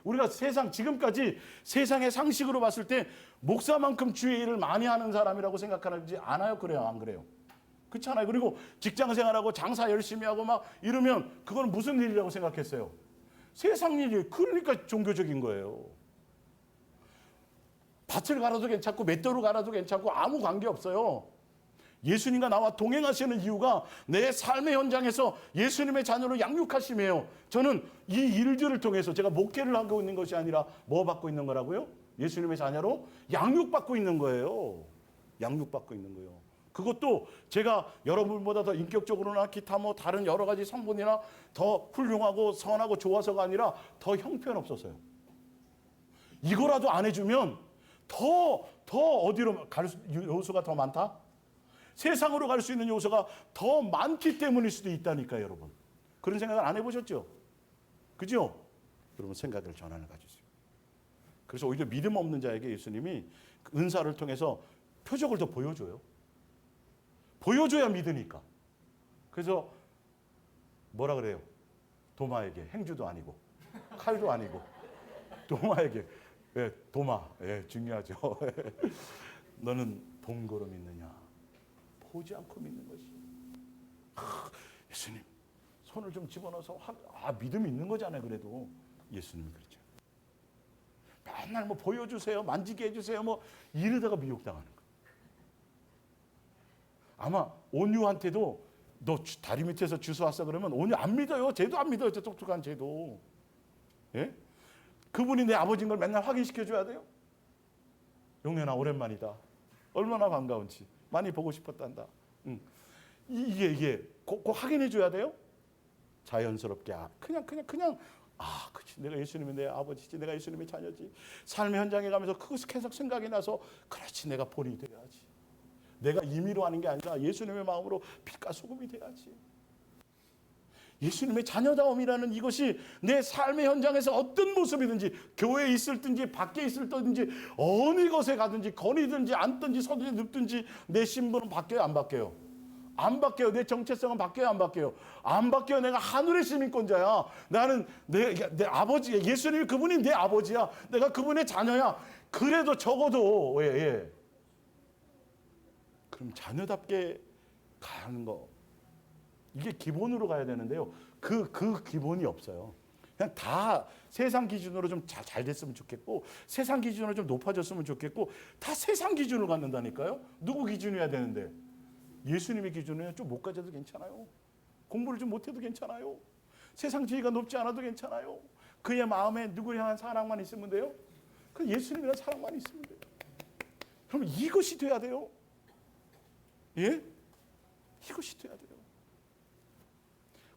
우리가 지금까지 세상의 상식으로 봤을 때 목사만큼 주의 일을 많이 하는 사람이라고 생각하는지 않아요? 그래요? 안 그래요? 그렇잖아요. 그리고 직장 생활하고 장사 열심히 하고 막 이러면 그건 무슨 일이라고 생각했어요? 세상 일이. 그러니까 종교적인 거예요. 밭을 갈아도 괜찮고 맷돌을 갈아도 괜찮고 아무 관계 없어요. 예수님과 나와 동행하시는 이유가 내 삶의 현장에서 예수님의 자녀로 양육하심이에요. 저는 이 일들을 통해서 제가 목회를 하고 있는 것이 아니라 뭐 받고 있는 거라고요? 예수님의 자녀로 양육받고 있는 거예요. 양육받고 있는 거예요. 그것도 제가 여러분보다 더 인격적으로나 기타 뭐 다른 여러 가지 성분이나 더 훌륭하고 선하고 좋아서가 아니라 더 형편없어서요. 이거라도 안 해주면 더 어디로 갈 요소가 더 많다? 세상으로 갈 수 있는 요소가 더 많기 때문일 수도 있다니까요, 여러분. 그런 생각을 안 해보셨죠? 그죠? 여러분 생각을 전환을 가지세요. 그래서 오히려 믿음 없는 자에게 예수님이 그 은사를 통해서 표적을 더 보여줘요. 보여줘야 믿으니까. 그래서 뭐라 그래요? 도마에게 행주도 아니고 칼도 아니고 도마에게. 예, 도마. 예, 중요하죠. 너는 본고로 믿느냐? 보지 않고 믿는 것이. 예수님, 손을 좀 집어넣어서 믿음이 있는 거잖아요. 그래도 예수님이 그렇죠. 맨날 뭐 보여주세요, 만지게 해주세요, 뭐 이러다가 미혹당하는 거예요. 아마 온유한테도 너 다리 밑에서 주워 왔어 그러면 온유 안 믿어요. 쟤도 안 믿어요. 저 똑똑한 쟤도. 예? 그분이 내 아버지인 걸 맨날 확인시켜 줘야 돼요. 용년아 오랜만이다. 얼마나 반가운지 많이 보고 싶었단다. 이게 꼭 확인해 줘야 돼요. 자연스럽게 그냥 그치, 내가 예수님이 내 아버지지, 내가 예수님의 자녀지. 삶의 현장에 가면서 그것이 계속 생각이 나서 그렇지, 내가 본이 돼야지. 내가 임의로 하는 게 아니라 예수님의 마음으로 빛과 소금이 돼야지. 예수님의 자녀다움이라는 이것이 내 삶의 현장에서 어떤 모습이든지, 교회에 있을 든지 밖에 있을 든지 어느 곳에 가든지 거니든지 앉든지 서든지 눕든지 내 신분은 바뀌어요, 안 바뀌어요? 안 바뀌어요. 내 정체성은 바뀌어요, 안 바뀌어요? 안 바뀌어요. 내가 하늘의 시민권자야. 나는 내 아버지, 예수님이 그분이 내 아버지야. 내가 그분의 자녀야. 그래도 적어도 그럼 자녀답게 가는 거, 이게 기본으로 가야 되는데요. 그 기본이 없어요. 그냥 다 세상 기준으로 좀 잘 됐으면 좋겠고, 세상 기준으로 좀 높아졌으면 좋겠고, 다 세상 기준으로 갖는다니까요. 누구 기준이어야 되는데? 예수님의 기준에 좀 못 가져도 괜찮아요. 공부를 좀 못해도 괜찮아요. 세상 지위가 높지 않아도 괜찮아요. 그의 마음에 누구를 향한 사랑만 있으면 돼요. 그 예수님이란 사랑만 있으면 돼요. 그럼 이것이 돼야 돼요. 예? 이것이 돼야 돼요.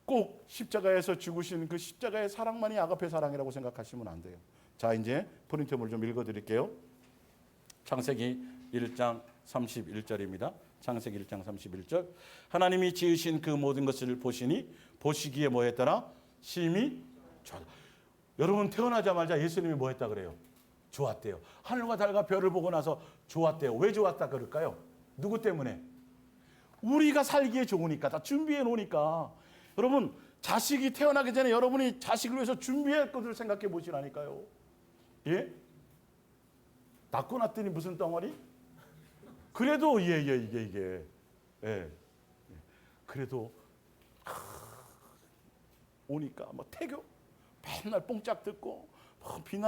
꼭 십자가에서 죽으신 그 십자가의 사랑만이 아가페 사랑이라고 생각하시면 안 돼요. 자, 이제 프린트물 좀 읽어드릴게요. 창세기 1장 31절입니다. 창세기 1장 31절. 하나님이 지으신 그 모든 것을 보시니 보시기에 뭐 했더라? 심히 좋았다. 여러분, 태어나자마자 예수님이 뭐 했다 그래요? 좋았대요. 하늘과 달과 별을 보고 나서 좋았대요. 왜 좋았다 그럴까요? 누구 때문에? 우리가 살기에 좋으니까, 다 준비해 놓으니까. 여러분, 자식이 태어나기 전에 여러분이 자식을 위해서 준비할 것을 생각해 보시라니까요. 예? 낳고 났더니 무슨 덩어리? 그래도 이게 그래도 오니까 뭐 태교 맨날 뽕짝 듣고 비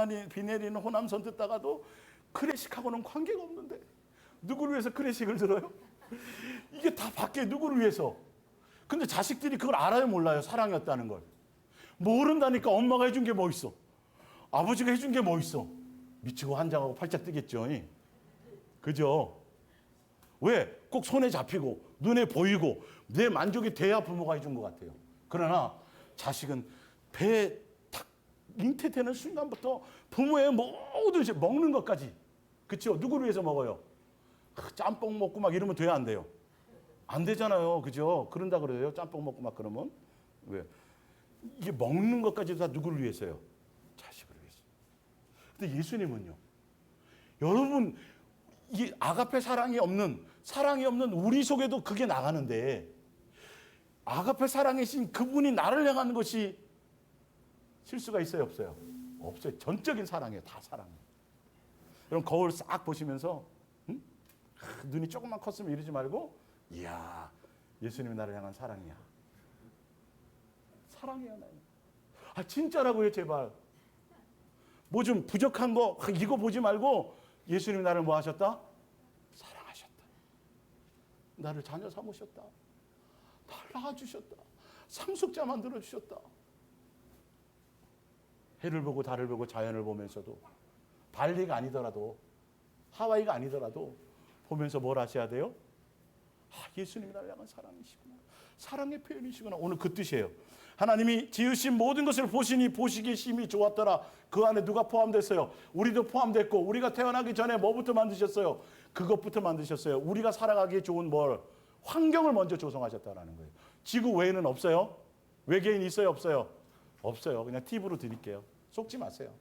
내리는 호남선 듣다가도 클래식하고는 관계가 없는데 누구를 위해서 클래식을 들어요? 이게 다 밖에 누구를 위해서? 근데 자식들이 그걸 알아요, 몰라요? 사랑이었다는 걸 모른다니까. 엄마가 해준 게 뭐 있어? 아버지가 해준 게 뭐 있어? 미치고 환장하고 팔짝 뜨겠죠. 그죠? 왜? 꼭 손에 잡히고 눈에 보이고 내 만족이 돼야 부모가 해준 것 같아요. 그러나 자식은 배에 탁 잉태되는 순간부터 부모의 모든 먹는 것까지, 그렇죠? 누구를 위해서 먹어요? 짬뽕 먹고 막 이러면 돼야 안 돼요? 안 되잖아요. 그죠? 그런다 그래요. 짬뽕 먹고 막 그러면. 왜? 이게 먹는 것까지 다 누구를 위해서요? 자식을 위해서. 근데 예수님은요, 여러분, 이 아가페 사랑이 없는 우리 속에도 그게 나가는데, 아가페 사랑이신 그분이 나를 향하는 것이 실수가 있어요, 없어요? 없어요. 전적인 사랑이에요. 다 사랑이에요. 여러분, 거울 싹 보시면서 눈이 조금만 컸으면 이러지 말고, 이야, 예수님이 나를 향한 사랑이야. 사랑이야, 나는. 진짜라고요, 제발. 뭐 좀 부족한 거 이거 보지 말고 예수님이 나를 뭐 하셨다? 사랑하셨다. 나를 자녀 삼으셨다. 나를 낳아주셨다. 상속자 만들어주셨다. 해를 보고 달을 보고 자연을 보면서도, 발리가 아니더라도 하와이가 아니더라도 보면서 뭘 하셔야 돼요? 예수님이 나를 향한 사랑이시구나. 사랑의 표현이시구나. 오늘 그 뜻이에요. 하나님이 지으신 모든 것을 보시니 보시기에 심히 좋았더라. 그 안에 누가 포함됐어요? 우리도 포함됐고, 우리가 태어나기 전에 뭐부터 만드셨어요? 그것부터 만드셨어요. 우리가 살아가기에 좋은 환경을 먼저 조성하셨다라는 거예요. 지구 외에는 없어요? 외계인 있어요, 없어요? 없어요. 그냥 팁으로 드릴게요. 속지 마세요.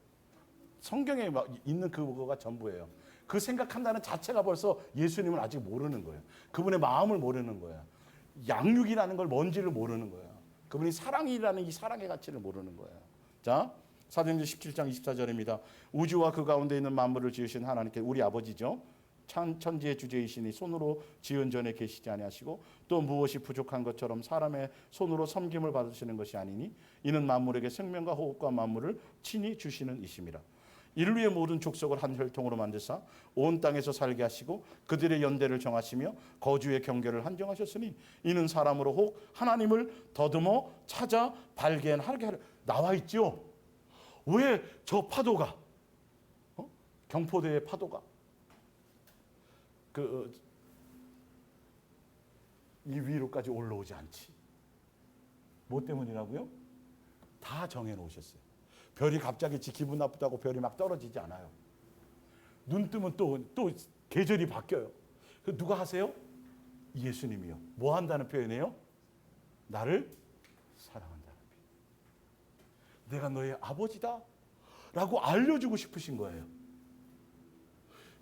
성경에 있는 그거가 전부예요. 그 생각한다는 자체가 벌써 예수님을 아직 모르는 거예요. 그분의 마음을 모르는 거예요. 양육이라는 걸 뭔지를 모르는 거예요. 그분이 사랑이라는 이 사랑의 가치를 모르는 거예요. 자, 사도행전 17장 24절입니다. 우주와 그 가운데 있는 만물을 지으신 하나님께, 우리 아버지죠. 천지의 주제이시니 손으로 지은 전에 계시지 아니하시고 또 무엇이 부족한 것처럼 사람의 손으로 섬김을 받으시는 것이 아니니 이는 만물에게 생명과 호흡과 만물을 친히 주시는 이심이라. 인류의 모든 족속을 한 혈통으로 만드사 온 땅에서 살게 하시고 그들의 연대를 정하시며 거주의 경계를 한정하셨으니 이는 사람으로 혹 하나님을 더듬어 찾아 발견하게 하려. 나와 있죠. 왜 저 파도가 경포대의 파도가 이 위로까지 올라오지 않지? 뭐 때문이라고요? 다 정해놓으셨어요. 별이 갑자기 기분 나쁘다고 별이 막 떨어지지 않아요. 눈 뜨면 또 계절이 바뀌어요. 누가 하세요? 예수님이요. 뭐 한다는 표현이에요? 나를 사랑한다는 표현. 내가 너의 아버지다 라고 알려주고 싶으신 거예요.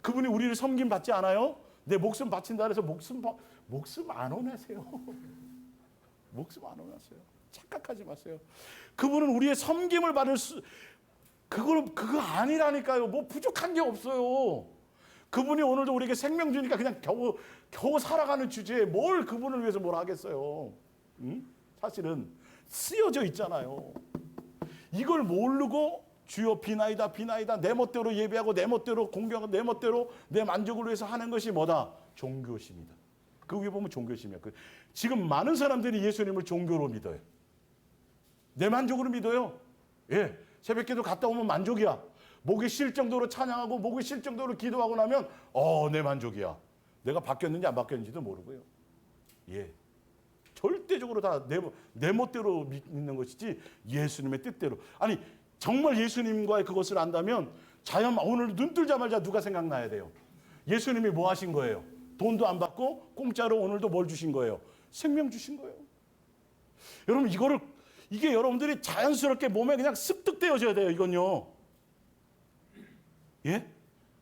그분이 우리를 섬김 받지 않아요? 내 목숨 바친다 해서 목숨 안 원하세요. 목숨 안 원하세요. 착각하지 마세요. 그분은 우리의 섬김을 받을 그거 아니라니까요. 뭐 부족한 게 없어요. 그분이 오늘도 우리에게 생명 주니까 그냥 겨우 살아가는 주제에 뭘 그분을 위해서 뭘 하겠어요. 응? 사실은 쓰여져 있잖아요. 이걸 모르고 주여 비나이다 비나이다 내 멋대로 예배하고 내 멋대로 공경하고 내 멋대로 내 만족을 위해서 하는 것이 뭐다? 종교심이다. 그 위에 보면 종교심이야. 지금 많은 사람들이 예수님을 종교로 믿어요. 내 만족으로 믿어요. 예, 새벽기도 갔다 오면 만족이야. 목이 쉴 정도로 찬양하고 목이 쉴 정도로 기도하고 나면 내 만족이야. 내가 바뀌었는지 안 바뀌었는지도 모르고요. 예, 절대적으로 다 내 멋대로 믿는 것이지 예수님의 뜻대로. 아니 정말 예수님과의 그것을 안다면 자연 오늘 눈 뜨자마자 누가 생각나야 돼요? 예수님이 뭐 하신 거예요? 돈도 안 받고 공짜로 오늘도 뭘 주신 거예요? 생명 주신 거예요. 여러분 이게 여러분들이 자연스럽게 몸에 그냥 습득되어져야 돼요. 이건요. 예?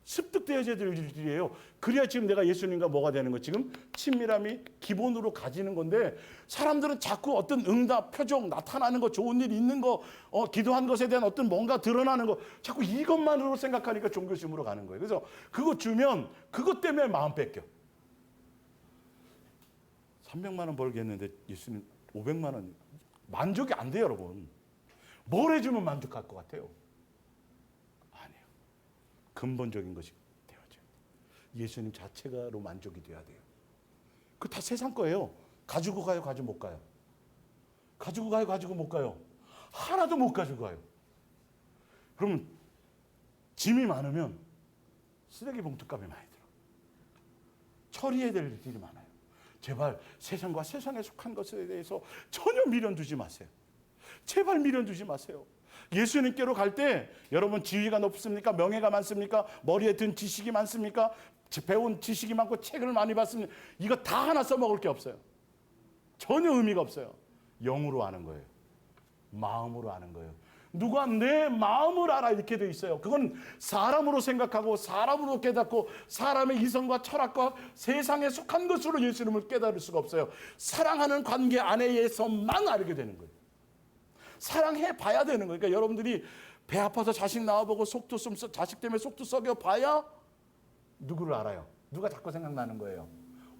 습득되어져야 될 일이에요. 그래야 지금 내가 예수님과 뭐가 되는 거 지금 친밀함이 기본으로 가지는 건데 사람들은 자꾸 어떤 응답, 표정, 나타나는 거, 좋은 일 있는 거, 기도한 것에 대한 어떤 뭔가 드러나는 거 자꾸 이것만으로 생각하니까 종교심으로 가는 거예요. 그래서 그거 주면 그것 때문에 마음 뺏겨. 300만 원 벌겠는데 예수님 500만 원 만족이 안 돼요, 여러분. 뭘 해주면 만족할 것 같아요? 아니에요. 근본적인 것이 되어져야 돼요. 예수님 자체가로 만족이 돼야 돼요. 그 다 세상 거예요. 가지고 가요, 가지고 못 가요. 가지고 가요, 가지고 못 가요. 하나도 못 가지고 가요. 그러면 짐이 많으면 쓰레기 봉투값이 많이 들어. 처리해야 될 일이 많아요. 제발 세상과 세상에 속한 것에 대해서 전혀 미련 두지 마세요. 제발 미련 두지 마세요. 예수님께로 갈 때 여러분 지위가 높습니까? 명예가 많습니까? 머리에 든 지식이 많습니까? 배운 지식이 많고 책을 많이 봤습니까? 이거 다 하나 써먹을 게 없어요. 전혀 의미가 없어요. 영으로 아는 거예요. 마음으로 아는 거예요. 누가 내 마음을 알아 이렇게 돼 있어요. 그건 사람으로 생각하고 사람으로 깨닫고 사람의 이성과 철학과 세상에 속한 것으로 예수님을 깨달을 수가 없어요. 사랑하는 관계 안에서만 알게 되는 거예요. 사랑해 봐야 되는 거예요. 그러니까 여러분들이 배 아파서 자식 낳아보고 속도 자식 때문에 속도 썩여 봐야 누구를 알아요? 누가 자꾸 생각나는 거예요?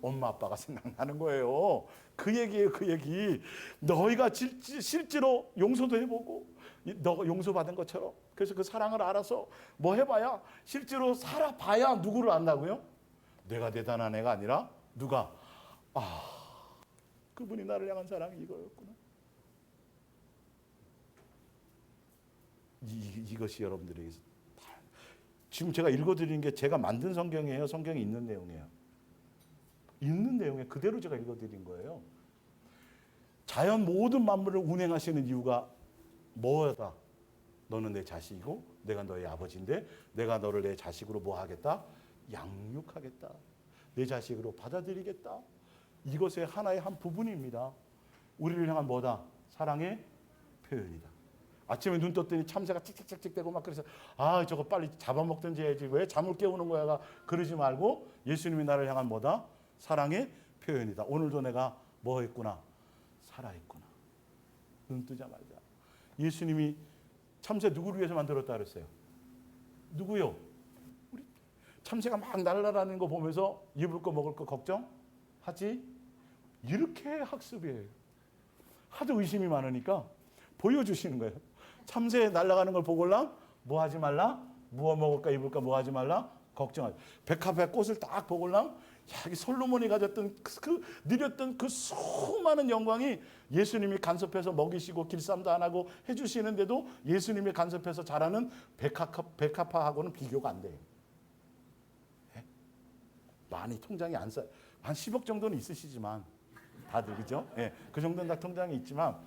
엄마 아빠가 생각나는 거예요. 그 얘기예요. 그 얘기. 너희가 실제로 용서도 해보고 너가 용서받은 것처럼 그래서 그 사랑을 알아서 뭐 해봐야 실제로 살아봐야 누구를 안다고요? 내가 대단한 애가 아니라 누가 그분이 나를 향한 사랑이 이거였구나. 이것이 여러분들에게 지금 제가 읽어드리는 게 제가 만든 성경이에요? 성경에 있는 내용이에요? 있는 내용에 그대로 제가 읽어드린 거예요. 자연 모든 만물을 운행하시는 이유가 뭐다? 너는 내 자식이고 내가 너의 아버지인데 내가 너를 내 자식으로 뭐 하겠다? 양육하겠다. 내 자식으로 받아들이겠다. 이것의 하나의 한 부분입니다. 우리를 향한 뭐다? 사랑의 표현이다. 아침에 눈 떴더니 참새가 찍찍찍찍 대고 막 그래서 저거 빨리 잡아먹든지 해야지 왜 잠을 깨우는 거야가 그러지 말고 예수님이 나를 향한 뭐다? 사랑의 표현이다. 오늘도 내가 뭐 했구나? 살아있구나. 눈 뜨자마자 예수님이 참새 누구를 위해서 만들었다 그랬어요? 누구요? 우리 참새가 막 날아다니는 거 보면서 입을 거 먹을 거 걱정하지? 이렇게 학습이에요. 하도 의심이 많으니까 보여주시는 거예요. 참새 날아가는 걸 보고랑 뭐 하지 말라? 무엇 먹을까 입을까 뭐 하지 말라? 걱정하지. 백합의 꽃을 딱 보고랑 이 솔로몬이 가졌던 누렸던 그 수많은 영광이 예수님이 간섭해서 먹이시고 길쌈도 안 하고 해주시는데도 예수님이 간섭해서 자라는 백합화하고는 비교가 안 돼요. 네? 많이 통장이 안 쌓여. 한 10억 정도는 있으시지만 다들 그죠? 네, 그 정도는 다 통장에 있지만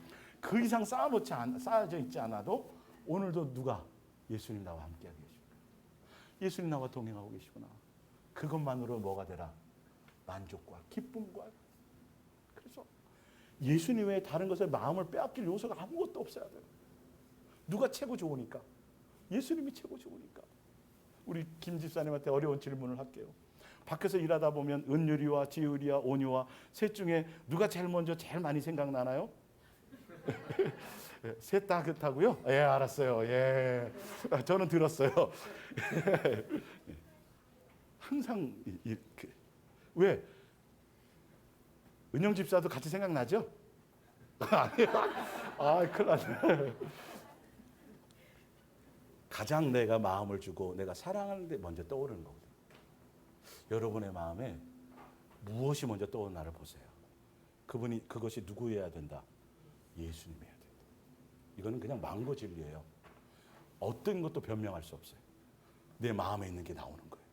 그 이상 쌓여져 있지 않아도 오늘도 누가 예수님 나와 함께하고 계십니까? 예수님 나와 동행하고 계시구나. 그것만으로 뭐가 되라? 만족과 기쁨과. 그래서 예수님 외에 다른 것에 마음을 빼앗길 요소가 아무것도 없어야 돼요. 누가 최고 좋으니까? 예수님이 최고 좋으니까. 우리 김 집사님한테 어려운 질문을 할게요. 밖에서 일하다 보면 은유리와 지율이와 온유와 셋 중에 누가 제일 먼저 제일 많이 생각나나요? 셋 다 그렇다고요? 예, 알았어요. 예, 저는 들었어요. 항상 이렇게. 왜? 은영 집사도 같이 생각나죠? 아니요. 큰일 났네. 가장 내가 마음을 주고 내가 사랑하는데 먼저 떠오르는 거거든요. 여러분의 마음에 무엇이 먼저 떠오르나를 보세요. 그것이 누구여야 된다? 예수님이어야 된다. 이거는 그냥 망고 진리예요. 어떤 것도 변명할 수 없어요. 내 마음에 있는 게 나오는 거예요.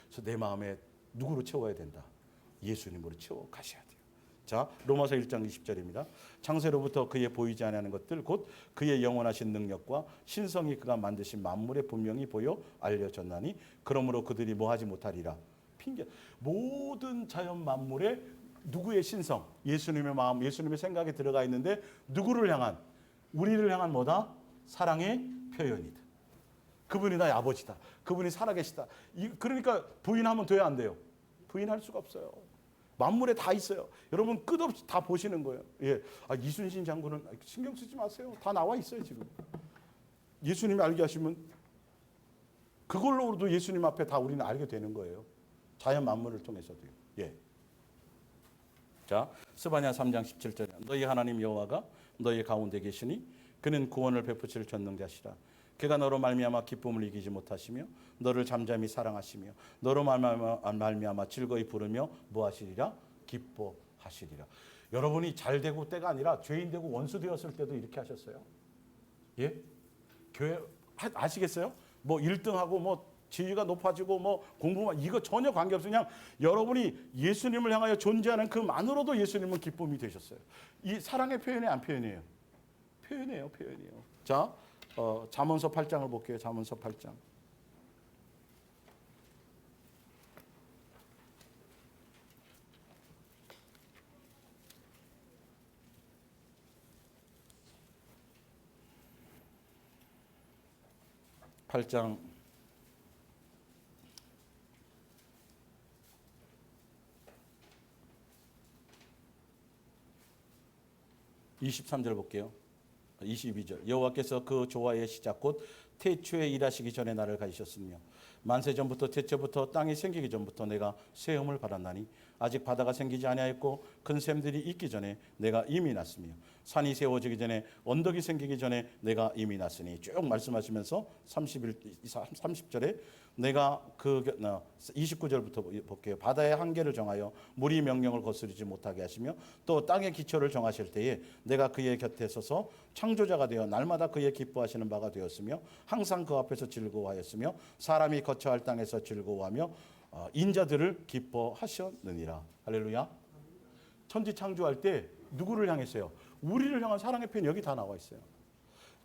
그래서 내 마음에 누구로 채워야 된다? 예수님으로 채워 가셔야 돼요. 자, 로마서 1장 20절입니다. 창세로부터 그의 보이지 아니하는 것들 곧 그의 영원하신 능력과 신성이 그가 만드신 만물에 분명히 보여 알려졌나니 그러므로 그들이 뭐하지 못하리라. 핑계. 모든 자연 만물에 누구의 신성, 예수님의 마음, 예수님의 생각이 들어가 있는데 누구를 향한? 우리를 향한 뭐다? 사랑의 표현이다. 그분이 나의 아버지다. 그분이 살아계시다. 그러니까 부인하면 돼야 안 돼요? 부인할 수가 없어요. 만물에 다 있어요. 여러분 끝없이 다 보시는 거예요. 예, 이순신 장군은 신경 쓰지 마세요. 다 나와 있어요 지금. 예수님이 알게 하시면 그걸로도 예수님 앞에 다 우리는 알게 되는 거예요. 자연 만물을 통해서도요. 예. 자, 스바냐 3장 17절. 너희 하나님 여호와가 너희 가운데 계시니 그는 구원을 베푸실 전능자시라. 그가 너로 말미암아 기쁨을 이기지 못하시며 너를 잠잠히 사랑하시며 너로 말미암아 즐거이 부르며 뭐하시리라? 기뻐하시리라. 여러분이 잘 되고 때가 아니라 죄인 되고 원수 되었을 때도 이렇게 하셨어요. 예? 교회 아시겠어요? 뭐 1등하고 뭐 지위가 높아지고 뭐 공부만 이거 전혀 관계없어요. 그냥 여러분이 예수님을 향하여 존재하는 그만으로도 예수님은 기쁨이 되셨어요. 이 사랑의 표현이 안 표현이에요? 표현이에요. 자, 잠언서 8장을 볼게요. 잠언서 8장. (8장) 23절 볼게요. 22절. 여호와께서 그 조화의 시작 곧 태초에 일하시기 전에 나를 가지셨으며 만세 전부터 태초부터 땅이 생기기 전부터 내가 세움을 받았나니 아직 바다가 생기지 아니하였고 큰 샘들이 있기 전에 내가 이미 났으며 산이 세워지기 전에 언덕이 생기기 전에 내가 이미 났으니 쭉 말씀하시면서 30절에 내가 29절부터 볼게요. 바다의 한계를 정하여 물이 명령을 거스르지 못하게 하시며 또 땅의 기초를 정하실 때에 내가 그의 곁에 서서 창조자가 되어 날마다 그의 기뻐하시는 바가 되었으며 항상 그 앞에서 즐거워하였으며 사람이 거처할 땅에서 즐거워하며 인자들을 기뻐하셨느니라. 할렐루야. 천지 창조할 때 누구를 향했어요? 우리를 향한 사랑의 표현 여기 다 나와 있어요.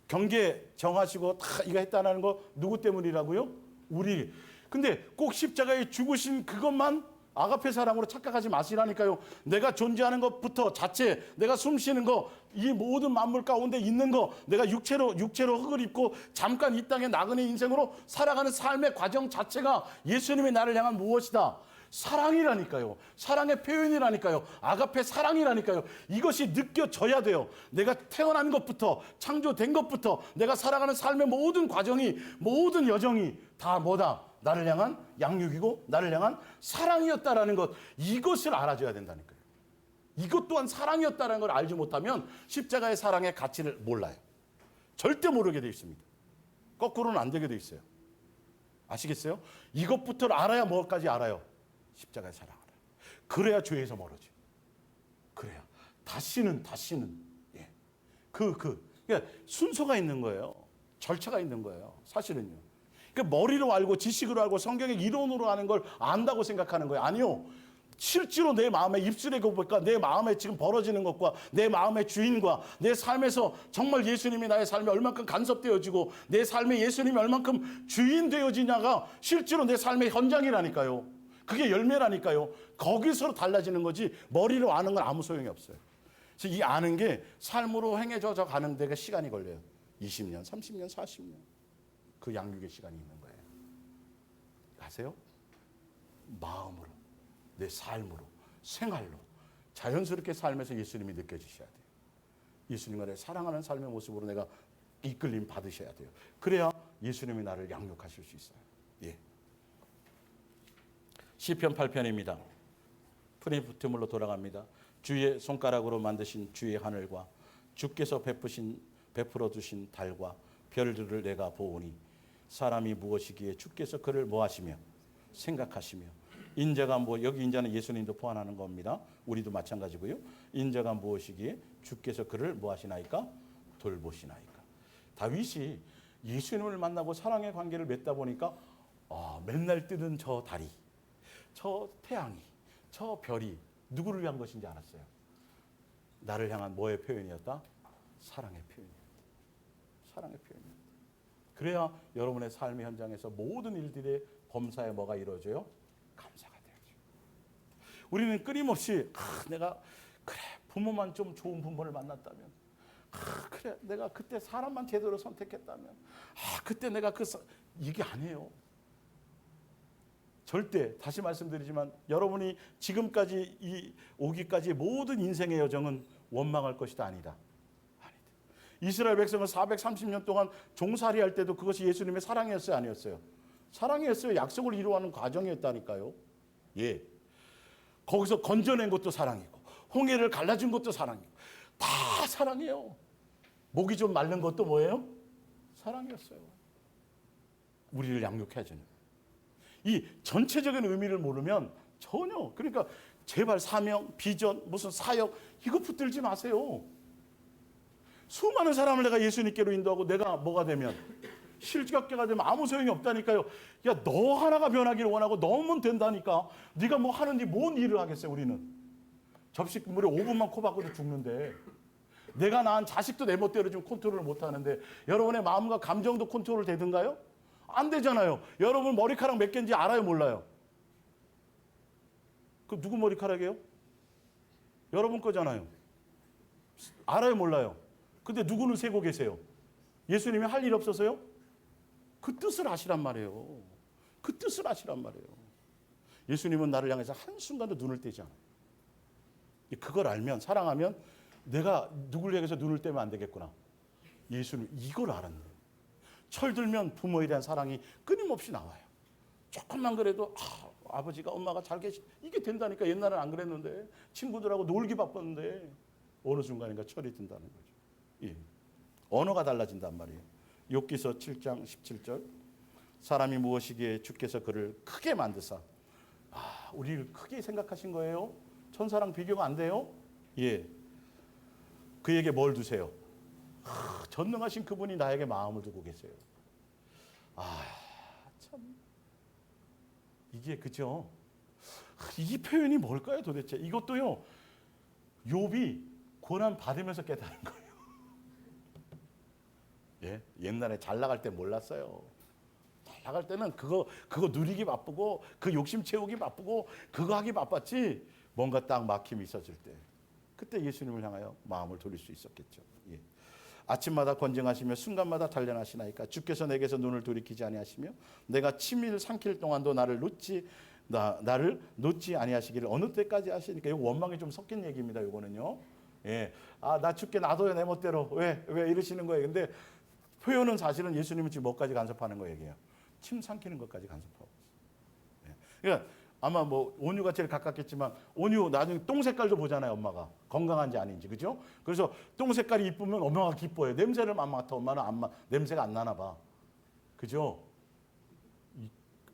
경계 정하시고 다 이거 했다는 거 누구 때문이라고요? 우리. 근데 꼭 십자가에 죽으신 그것만 아가페 사랑으로 착각하지 마시라니까요. 내가 존재하는 것부터 자체, 내가 숨쉬는 거, 이 모든 만물 가운데 있는 거, 내가 육체로 흙을 입고 잠깐 이 땅에 나그네 인생으로 살아가는 삶의 과정 자체가 예수님이 나를 향한 무엇이다? 사랑이라니까요. 사랑의 표현이라니까요. 아가페 사랑이라니까요. 이것이 느껴져야 돼요. 내가 태어난 것부터, 창조된 것부터, 내가 살아가는 삶의 모든 과정이, 모든 여정이 다 뭐다? 나를 향한 양육이고 나를 향한 사랑이었다라는 것, 이것을 알아줘야 된다니까요. 이것 또한 사랑이었다는 걸 알지 못하면 십자가의 사랑의 가치를 몰라요. 절대 모르게 돼 있습니다. 거꾸로는 안 되게 돼 있어요. 아시겠어요? 이것부터 알아야 뭐까지 알아요? 십자가의 사랑을. 그래야 죄에서 멀어져. 그래야 다시는 예. 그러니까 순서가 있는 거예요. 절차가 있는 거예요. 사실은요. 그러니까 머리로 알고 지식으로 알고 성경의 이론으로 아는 걸 안다고 생각하는 거예요. 아니요. 실제로 내 마음의 입술의 고백과 내 마음에 지금 벌어지는 것과 내 마음의 주인과 내 삶에서 정말 예수님이 나의 삶에 얼만큼 간섭되어지고 내 삶에 예수님이 얼만큼 주인 되어지냐가 실제로 내 삶의 현장이라니까요. 그게 열매라니까요. 거기서 달라지는 거지 머리로 아는 건 아무 소용이 없어요. 그래서 이 아는 게 삶으로 행해져 가는 데가 시간이 걸려요. 20년, 30년, 40년. 그 양육의 시간이 있는 거예요. 아세요? 마음으로. 내 삶으로, 생활로 자연스럽게 삶에서 예수님이 느껴지셔야 돼요. 예수님을 사랑하는 삶의 모습으로 내가 이끌림 받으셔야 돼요. 그래야 예수님이 나를 양육하실 수 있어요. 예. 시편 8편입니다. 프리프트물로 돌아갑니다. 주의 손가락으로 만드신 주의 하늘과 주께서 베풀어 두신 달과 별들을 내가 보오니 사람이 무엇이기에 주께서 그를 뭐하시며 생각하시며 인자가 여기 인자는 예수님도 포함하는 겁니다. 우리도 마찬가지고요. 인자가 무엇이기에 주께서 그를 뭐하시나이까? 돌보시나이까. 다윗이 예수님을 만나고 사랑의 관계를 맺다 보니까 맨날 뜨는 저 달이, 저 태양이, 저 별이 누구를 위한 것인지 알았어요. 나를 향한 뭐의 표현이었다? 사랑의 표현이었다. 사랑의 표현이었다. 그래야 여러분의 삶의 현장에서 모든 일들의 범사에 뭐가 이루어져요? 감사가 되어져요. 우리는 끊임없이 내가 그래 부모만 좀 좋은 부모를 만났다면, 그래 내가 그때 사람만 제대로 선택했다면, 그때 내가 이게 아니에요. 절대 다시 말씀드리지만 여러분이 지금까지 오기까지 모든 인생의 여정은 원망할 것이다 아니다. 이스라엘 백성은 430년 동안 종살이할 때도 그것이 예수님의 사랑이었어요, 아니었어요? 사랑이었어요. 약속을 이루어가는 과정이었다니까요. 예. 거기서 건져낸 것도 사랑이고 홍해를 갈라준 것도 사랑이고 다 사랑이에요. 목이 좀 마른 것도 뭐예요? 사랑이었어요. 우리를 양육해주는. 이 전체적인 의미를 모르면 전혀, 그러니까 제발 사명, 비전, 무슨 사역 이거 붙들지 마세요. 수많은 사람을 내가 예수님께로 인도하고 내가 뭐가 되면, 실격계가 되면 아무 소용이 없다니까요. 야, 너 하나가 변하기를 원하고 너면 된다니까. 네가 뭐 하는지 뭔 일을 하겠어요. 우리는 접시물에 5분만 코 박고도 죽는데, 내가 낳은 자식도 내 멋대로 좀 컨트롤을 못하는데 여러분의 마음과 감정도 컨트롤 되든가요? 안 되잖아요. 여러분 머리카락 몇 개인지 알아요, 몰라요? 그 누구 머리카락이에요? 여러분 거잖아요. 알아요, 몰라요? 근데 누구는 세고 계세요? 예수님이 할 일 없어서요? 그 뜻을 아시란 말이에요. 그 뜻을 아시란 말이에요. 예수님은 나를 향해서 한순간도 눈을 떼지 않아요. 그걸 알면, 사랑하면 내가 누구를 향해서 눈을 떼면 안 되겠구나. 예수님 이걸 알았네. 철들면 부모에 대한 사랑이 끊임없이 나와요. 조금만 그래도 아버지가 엄마가 잘 이게 된다니까. 옛날엔 안 그랬는데, 친구들하고 놀기 바빴는데 어느 순간인가 철이 든다는 거죠. 예. 언어가 달라진단 말이에요. 욥기서 7장 17절. 사람이 무엇이기에 주께서 그를 크게 만드사. 우리를 크게 생각하신 거예요. 천사랑 비교가 안 돼요. 예. 그에게 뭘 두세요? 전능하신 그분이 나에게 마음을 두고 계세요. 참 이게 그죠? 이 표현이 뭘까요, 도대체? 이것도요, 욥이 고난 받으면서 깨달은 거예요. 예, 옛날에 잘 나갈 때 몰랐어요. 잘 나갈 때는 그거 누리기 바쁘고 그 욕심 채우기 바쁘고 그거 하기 바빴지, 뭔가 딱 막힘이 있어질 때 그때 예수님을 향하여 마음을 돌릴 수 있었겠죠. 예. 아침마다 권징하시며 순간마다 단련하시나이까. 주께서 내게서 눈을 돌이키지 아니하시며 내가 치밀 삼킬 동안도 나를 놓지 나를 놓지 아니하시기를 어느 때까지 하시니까 이거 원망이 좀 섞인 얘기입니다. 이거는요. 예. 나 죽게 놔둬요 내 멋대로. 왜 이러시는 거예요. 근데 표현은 사실은 예수님은 지금 뭐까지 간섭하는 거 얘기예요. 침 삼키는 것까지 간섭하고 있어요. 예. 그러니까 아마 뭐 온유가 제일 가깝겠지만 온유 나중에 똥 색깔도 보잖아요. 엄마가 건강한지 아닌지. 그죠? 그래서 똥 색깔이 이쁘면 엄마가 기뻐요. 냄새를 안 맡아. 엄마는 냄새가 안 나나 봐. 그죠?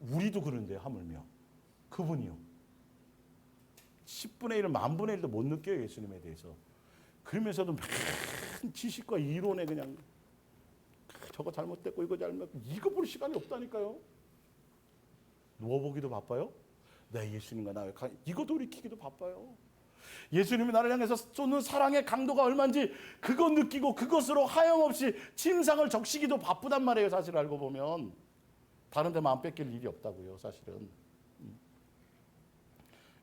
우리도 그런데 하물며 그분이요. 10분의 1을 만분의 1도 못 느껴요. 예수님에 대해서. 그러면서도 많은 지식과 이론에 그냥 저거 잘못됐고 이거 잘못됐고 이거 볼 시간이 없다니까요. 누워보기도 바빠요. 내 예수님과 나의 이거 돌이키기도 바빠요. 예수님이 나를 향해서 쏟는 사랑의 강도가 얼마인지 그거 느끼고 그것으로 하염없이 침상을 적시기도 바쁘단 말이에요. 사실 알고 보면. 다른 데 마음 뺏길 일이 없다고요. 사실은.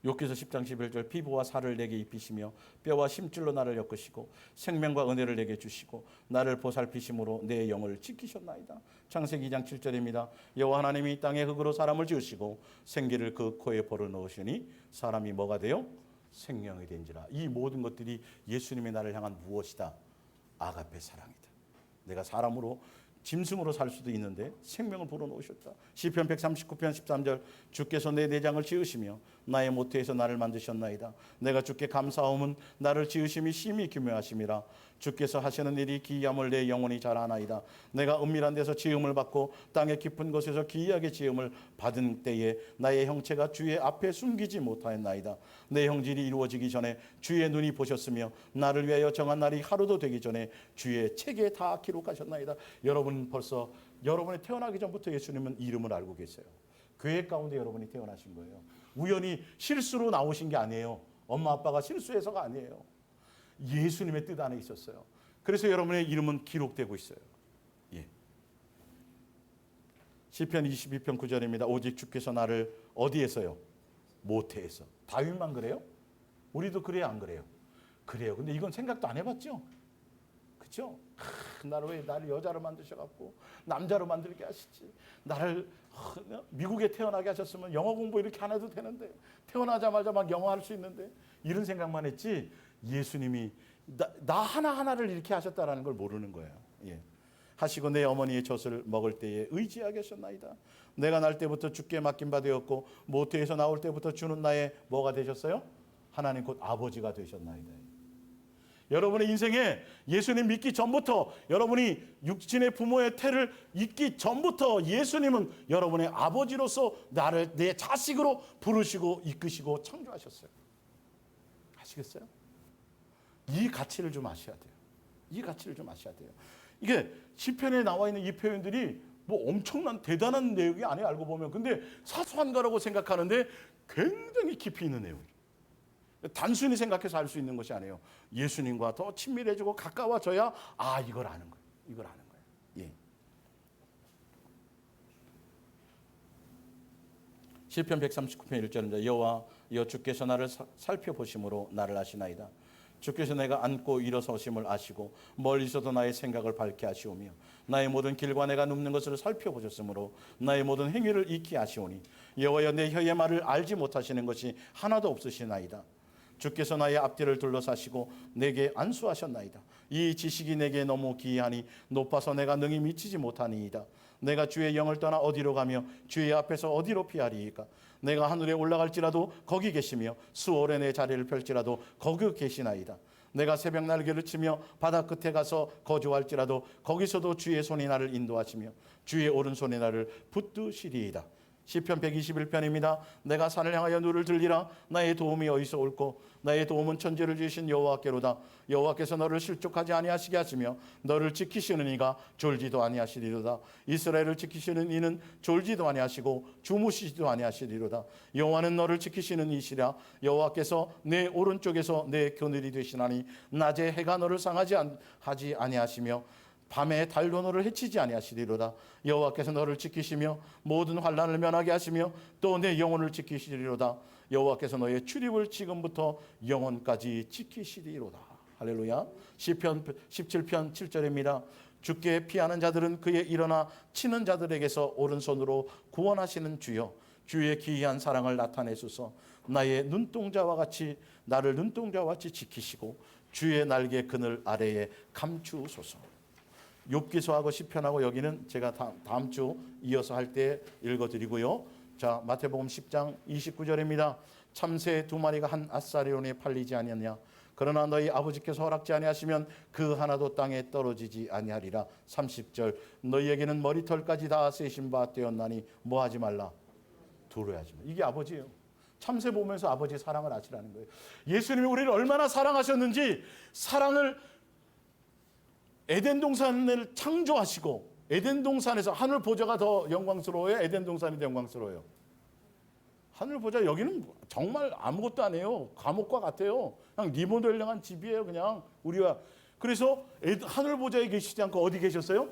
욥기서 10장 11절 피부와 살을 내게 입히시며 뼈와 심줄로 나를 엮으시고 생명과 은혜를 내게 주시고 나를 보살피심으로 내 영을 지키셨나이다. 창세기 2장 7절입니다. 여호와 하나님이 이 땅에 흙으로 사람을 지으시고 생기를 그 코에 벌어 넣으시니 사람이 뭐가 돼요? 생명이 된지라. 이 모든 것들이 예수님의 나를 향한 무엇이다? 아가페 사랑이다. 내가 사람으로 짐승으로 살 수도 있는데 생명을 불어넣으셨다. 시편 139편 13절 주께서 내 내장을 지으시며 나의 모태에서 나를 만드셨나이다. 내가 주께 감사함은 나를 지으심이 심히 기묘하심이라. 주께서 하시는 일이 기이함을 내 영혼이 잘 아나이다. 내가 은밀한 데서 지음을 받고 땅의 깊은 곳에서 기이하게 지음을 받은 때에 나의 형체가 주의 앞에 숨기지 못하였나이다. 내 형질이 이루어지기 전에 주의 눈이 보셨으며 나를 위하여 정한 날이 하루도 되기 전에 주의 책에 다 기록하셨나이다. 여러분 벌써 여러분이 태어나기 전부터 예수님은 이름을 알고 계세요. 교회 가운데 여러분이 태어나신 거예요. 우연히 실수로 나오신 게 아니에요. 엄마 아빠가 실수해서가 아니에요. 예수님의 뜻 안에 있었어요. 그래서 여러분의 이름은 기록되고 있어요. 예. 시편 22편 9절입니다. 오직 주께서 나를 어디에서요? 모태에서. 다윗만 그래요? 우리도 그래요, 안 그래요? 그래요. 근데 이건 생각도 안 해봤죠? 그렇죠? 왜 나를 여자로 만드셔갖고 남자로 만들게 하시지? 나를 미국에 태어나게 하셨으면 영어 공부 이렇게 안 해도 되는데 태어나자마자 막 영어 할 수 있는데 이런 생각만 했지 예수님이 나 하나하나를 이렇게 하셨다라는 걸 모르는 거예요. 예. 하시고 내 어머니의 젖을 먹을 때에 의지하게 하셨나이다. 내가 날 때부터 주께 맡긴 바 되었고 모태에서 나올 때부터 주는 나의 뭐가 되셨어요? 하나님 곧 아버지가 되셨나이다. 여러분의 인생에 예수님 믿기 전부터 여러분이 육신의 부모의 태를 잇기 전부터 예수님은 여러분의 아버지로서 나를 내 자식으로 부르시고 이끄시고 창조하셨어요. 아시겠어요? 이 가치를 좀 아셔야 돼요. 이 가치를 좀 아셔야 돼요. 이게 시편에 나와 있는 이 표현들이 뭐 엄청난 대단한 내용이 아니에요. 알고 보면. 근데 사소한 거라고 생각하는데 굉장히 깊이 있는 내용이에요. 단순히 생각해서 알 수 있는 것이 아니에요. 예수님과 더 친밀해지고 가까워져야 이걸 아는 거예요. 이걸 아는 거예요. 예. 시편 139편 1절입니다. 여호와 주께서 나를 살펴보심으로 나를 아시나이다. 주께서 내가 앉고 일어서심을 아시고 멀리서도 나의 생각을 밝게 하시오며 나의 모든 길과 내가 눕는 것을 살펴보셨으므로 나의 모든 행위를 익히 아시오니 여호와여 내 혀의 말을 알지 못하시는 것이 하나도 없으시나이다. 주께서 나의 앞뒤를 둘러사시고 내게 안수하셨나이다. 이 지식이 내게 너무 기이하니 높아서 내가 능히 미치지 못하니이다. 내가 주의 영을 떠나 어디로 가며 주의 앞에서 어디로 피하리이까. 내가 하늘에 올라갈지라도 거기 계시며 수월에 내 자리를 펼지라도 거기 계시나이다. 내가 새벽 날개를 치며 바다 끝에 가서 거주할지라도 거기서도 주의 손이 나를 인도하시며 주의 오른손이 나를 붙드시리이다. 시편 121편입니다. 내가 산을 향하여 눈을 들리라. 나의 도움이 어디서 올꼬. 나의 도움은 천지를 지으신 여호와께로다. 여호와께서 너를 실족하지 아니하시게 하시며 너를 지키시는 이가 졸지도 아니하시리로다. 이스라엘을 지키시는 이는 졸지도 아니하시고 주무시지도 아니하시리로다. 여호와는 너를 지키시는 이시라. 여호와께서 내 오른쪽에서 내 그늘이 되시나니 낮에 해가 너를 상하지 아니하시며 밤에 달도 너를 해치지 아니하시리로다. 여호와께서 너를 지키시며 모든 환난을 면하게 하시며 또 내 영혼을 지키시리로다. 여호와께서 너의 출입을 지금부터 영원까지 지키시리로다. 할렐루야. 시편 17편 7절입니다. 주께 피하는 자들은 그의 일어나 치는 자들에게서 오른손으로 구원하시는 주여 주의 기이한 사랑을 나타내소서. 나의 눈동자와 같이 나를 눈동자와 같이 지키시고 주의 날개 그늘 아래에 감추소서. 욥기서하고 시편하고 여기는 제가 다음 주 이어서 할 때 읽어드리고요. 자, 마태복음 10장 29절입니다. 참새 2마리가 한 아사리온에 팔리지 아니하냐. 그러나 너희 아버지께서 허락지 아니하시면 그 하나도 땅에 떨어지지 아니하리라. 30절 너희에게는 머리털까지 다 세신 바 되었나니 뭐하지 말라. 두려워하지 마. 이게 아버지예요. 참새 보면서 아버지의 사랑을 아시라는 거예요. 예수님이 우리를 얼마나 사랑하셨는지, 사랑을 에덴 동산을 창조하시고 에덴 동산에서 하늘 보좌가 더 영광스러워요? 에덴 동산이 더 영광스러워요? 하늘 보좌 여기는 정말 아무것도 아니에요. 감옥과 같아요. 그냥 리모델링한 집이에요. 그냥 우리와. 그래서 하늘 보좌에 계시지 않고 어디 계셨어요?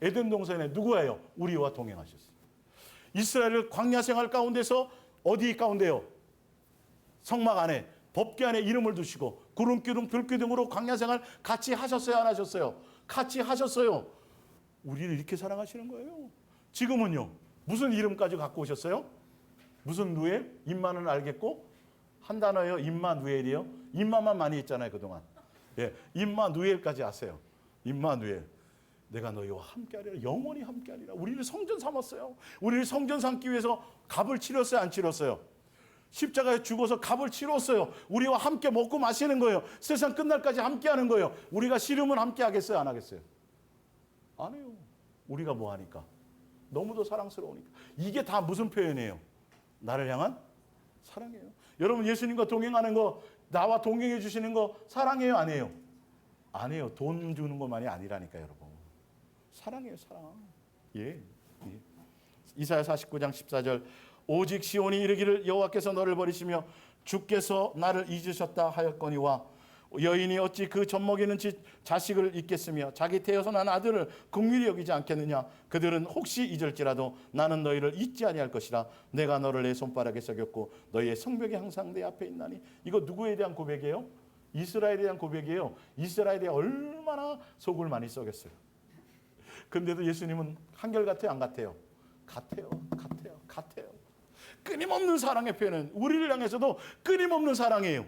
에덴 동산에 누구예요? 우리와 동행하셨어요. 이스라엘 광야 생활 가운데서 어디 가운데요? 성막 안에 법궤 안에 이름을 두시고 구름 기둥 불 기둥으로 광야 생활 같이 하셨어요? 안 하셨어요? 같이 하셨어요. 우리를 이렇게 사랑하시는 거예요. 지금은요. 무슨 이름까지 갖고 오셨어요? 무슨 누엘? 임마는 알겠고 한 단어예요. 임마누엘이요. 임마만 많이 했잖아요 그동안. 예, 임마누엘까지 아세요. 임마누엘. 내가 너희와 함께하리라. 영원히 함께하리라. 우리를 성전 삼았어요. 우리를 성전 삼기 위해서 값을 치렀어요? 안 치렀어요? 십자가에 죽어서 값을 치렀어요. 우리와 함께 먹고 마시는 거예요. 세상 끝날까지 함께하는 거예요. 우리가 싫으면 함께하겠어요? 안 하겠어요? 안 해요. 우리가 뭐 하니까? 너무도 사랑스러우니까. 이게 다 무슨 표현이에요? 나를 향한 사랑이에요. 여러분 예수님과 동행하는 거, 나와 동행해 주시는 거 사랑해요? 안 해요? 안 해요. 돈 주는 것만이 아니라니까요, 여러분. 사랑해요, 사랑. 예. 이사야 49장 14절 오직 시온이 이르기를 여호와께서 너를 버리시며 주께서 나를 잊으셨다 하였거니와 여인이 어찌 그 젖먹이는 자식을 잊겠으며 자기 태어서 난 아들을 긍휼히 여기지 않겠느냐. 그들은 혹시 잊을지라도 나는 너희를 잊지 아니할 것이라. 내가 너를 내 손바닥에 새겼고 너희의 성벽이 항상 내 앞에 있나니. 이거 누구에 대한 고백이에요? 이스라엘에 대한 고백이에요. 이스라엘에 얼마나 속을 많이 썩였어요. 근데도 예수님은 한결같아요? 안 같아요? 같아요. 끊임없는 사랑의 표현은 우리를 향해서도 끊임없는 사랑이에요.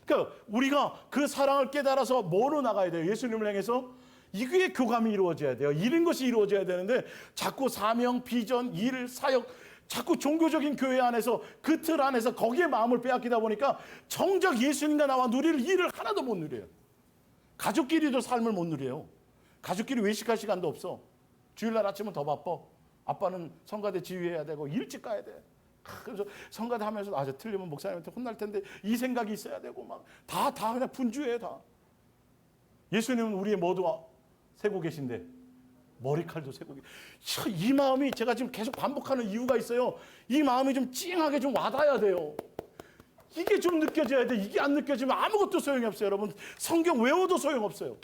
그러니까 우리가 그 사랑을 깨달아서 뭐로 나가야 돼요? 예수님을 향해서 이게 교감이 이루어져야 돼요. 이런 것이 이루어져야 되는데 자꾸 사명, 비전, 일, 사역, 자꾸 종교적인 교회 안에서 그 틀 안에서 거기에 마음을 빼앗기다 보니까 정작 예수님과 나와 누릴 일을 하나도 못 누려요. 가족끼리도 삶을 못 누려요. 가족끼리 외식할 시간도 없어. 주일날 아침은 더 바빠. 아빠는 성가대 지휘해야 되고 일찍 가야 돼. 그래서 성가대 하면서 저 틀리면 목사님한테 혼날 텐데 이 생각이 있어야 되고 막 다 그냥 분주해요 다. 예수님은 우리의 모두 세고 계신데 머리칼도 세고 이 마음이 제가 지금 계속 반복하는 이유가 있어요. 이 마음이 좀 찡하게 좀 와닿아야 돼요. 이게 좀 느껴져야 돼. 이게 안 느껴지면 아무것도 소용이 없어요. 여러분 성경 외워도 소용없어요.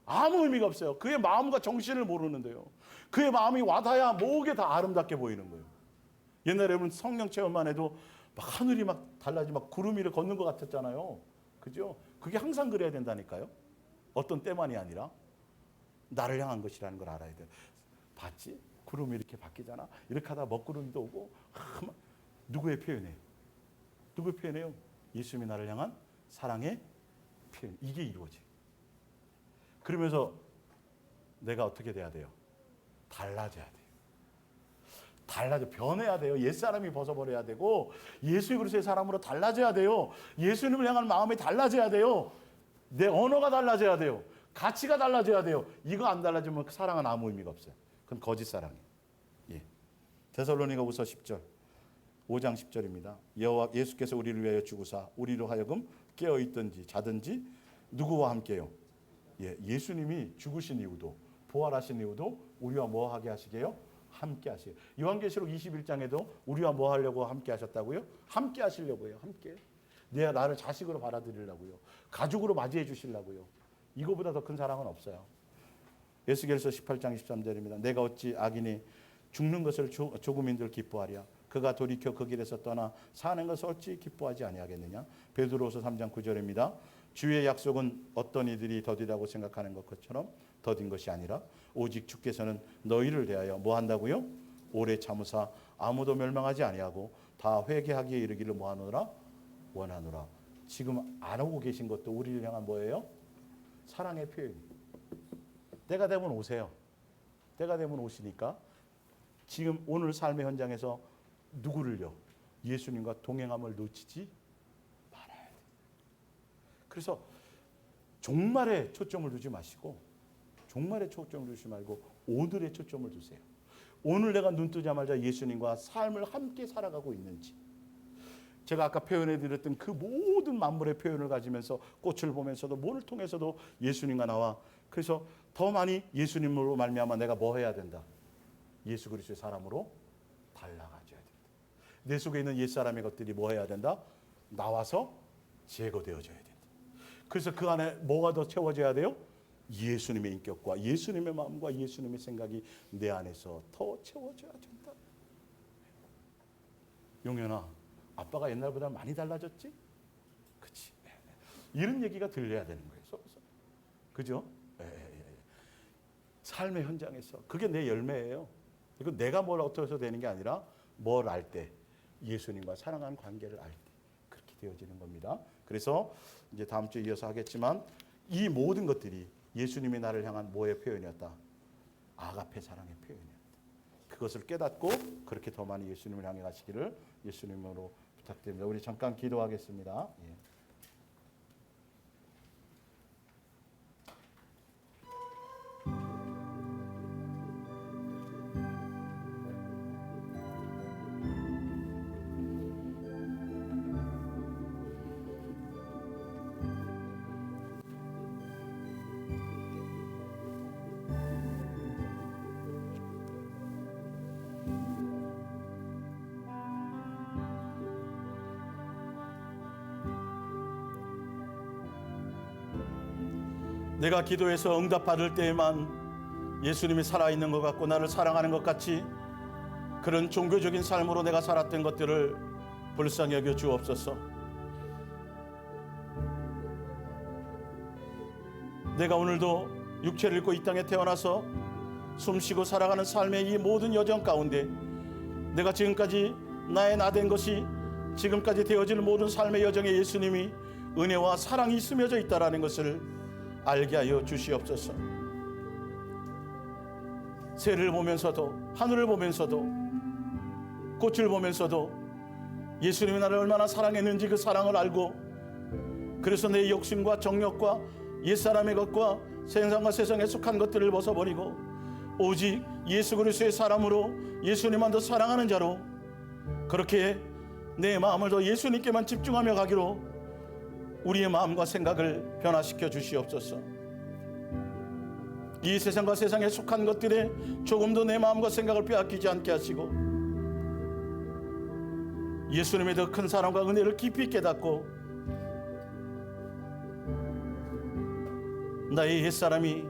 아무 의미가 없어요. 그의 마음과 정신을 모르는데요. 그의 마음이 와닿아야 모게 다 아름답게 보이는 거예요. 옛날에 여러분 성령 체험만 해도 막 하늘이 막 달라지고 막 구름 위를 걷는 것 같았잖아요. 그죠? 그게 항상 그래야 된다니까요. 어떤 때만이 아니라 나를 향한 것이라는 걸 알아야 돼요. 봤지? 구름이 이렇게 바뀌잖아. 이렇게 하다 먹구름도 오고 누구의 표현이에요? 누구의 표현이에요? 예수님이 나를 향한 사랑의 표현. 이게 이루어져요. 그러면서 내가 어떻게 돼야 돼요? 달라져야 돼요. 변해야 돼요. 옛사람이 벗어버려야 되고 예수 그리스도의 사람으로 달라져야 돼요. 예수님을 향한 마음이 달라져야 돼요. 내 언어가 달라져야 돼요. 가치가 달라져야 돼요. 이거 안 달라지면 사랑은 아무 의미가 없어요. 그건 거짓 사랑이에요. 예. 데살로니가후서 10절 5장 10절입니다. 예수께서 우리를 위하여 죽으사 우리로 하여금 깨어있든지 자든지 누구와 함께요? 예수님이 죽으신 이유도 부활하신 이유도 우리와 뭐 하게 하시게요? 함께 하시게요. 요한계시록 21장에도 우리와 뭐 하려고 함께 하셨다고요? 함께 하시려고 해요. 함께. 나를 자식으로 받아들이려고요. 가족으로 맞이해 주시려고요. 이거보다 더 큰 사랑은 없어요. 에스겔서 18장 23절입니다. 내가 어찌 악인이 죽는 것을 조금인들 기뻐하랴. 그가 돌이켜 그 길에서 떠나 사는 것을 어찌 기뻐하지 아니하겠느냐. 베드로후서 3장 9절입니다. 주의 약속은 어떤 이들이 더디다고 생각하는 것처럼 더딘 것이 아니라 오직 주께서는 너희를 대하여 뭐 한다고요? 오래 참으사 아무도 멸망하지 아니하고 다 회개하기에 이르기를 뭐하노라? 원하노라. 지금 안 오고 계신 것도 우리를 향한 뭐예요? 사랑의 표현이. 때가 되면 오세요. 때가 되면 오시니까 지금 오늘 삶의 현장에서 누구를요? 예수님과 동행함을 놓치지 말아야 돼요. 그래서 종말에 초점을 두지 마시고, 종말에 초점을 두지 말고 오늘에 초점을 두세요. 오늘 내가 눈 뜨자마자 예수님과 삶을 함께 살아가고 있는지. 제가 아까 표현해 드렸던 그 모든 만물의 표현을 가지면서 꽃을 보면서도 뭐를 통해서도 예수님과 나와, 그래서 더 많이 예수님으로 말미암아 내가 뭐 해야 된다? 예수 그리스도의 사람으로 달라가줘야 된다. 내 속에 있는 옛사람의 것들이 뭐 해야 된다? 나와서 제거되어져야 된다. 그래서 그 안에 뭐가 더 채워져야 돼요? 예수님의 인격과 예수님의 마음과 예수님의 생각이 내 안에서 더 채워져야 된다. 용현아, 아빠가 옛날보다 많이 달라졌지? 그치? 이런 얘기가 들려야 되는 거예요. 그죠? 삶의 현장에서 그게 내 열매예요. 이거 내가 뭘 어떻게 해서 되는 게 아니라 뭘 알 때, 예수님과 사랑하는 관계를 알 때 그렇게 되어지는 겁니다. 그래서 이제 다음 주에 이어서 하겠지만 이 모든 것들이 예수님이 나를 향한 뭐의 표현이었다? 아가페 사랑의 표현이었다. 그것을 깨닫고 그렇게 더 많이 예수님을 향해 가시기를 예수님으로 부탁드립니다. 우리 잠깐 기도하겠습니다. 예. 내가 기도해서 응답받을 때에만 예수님이 살아있는 것 같고 나를 사랑하는 것 같이 그런 종교적인 삶으로 내가 살았던 것들을 불쌍히 여겨 주옵소서. 내가 오늘도 육체를 입고 이 땅에 태어나서 숨쉬고 살아가는 삶의 이 모든 여정 가운데 내가 지금까지 나의 나된 것이 지금까지 되어질 모든 삶의 여정에 예수님이 은혜와 사랑이 스며져 있다는 것을 알게 하여 주시옵소서. 새를 보면서도, 하늘을 보면서도, 꽃을 보면서도 예수님이 나를 얼마나 사랑했는지 그 사랑을 알고, 그래서 내 욕심과 정욕과 옛사람의 것과 세상과 세상에 속한 것들을 벗어버리고 오직 예수 그리스도의 사람으로 예수님만 더 사랑하는 자로 그렇게 내 마음을 더 예수님께만 집중하며 가기로 우리의 마음과 생각을 변화시켜 주시옵소서. 이 세상과 세상에 속한 것들에 조금도 내 마음과 생각을 빼앗기지 않게 하시고 예수님의 더 큰 사랑과 은혜를 깊이 깨닫고 나의 옛사람이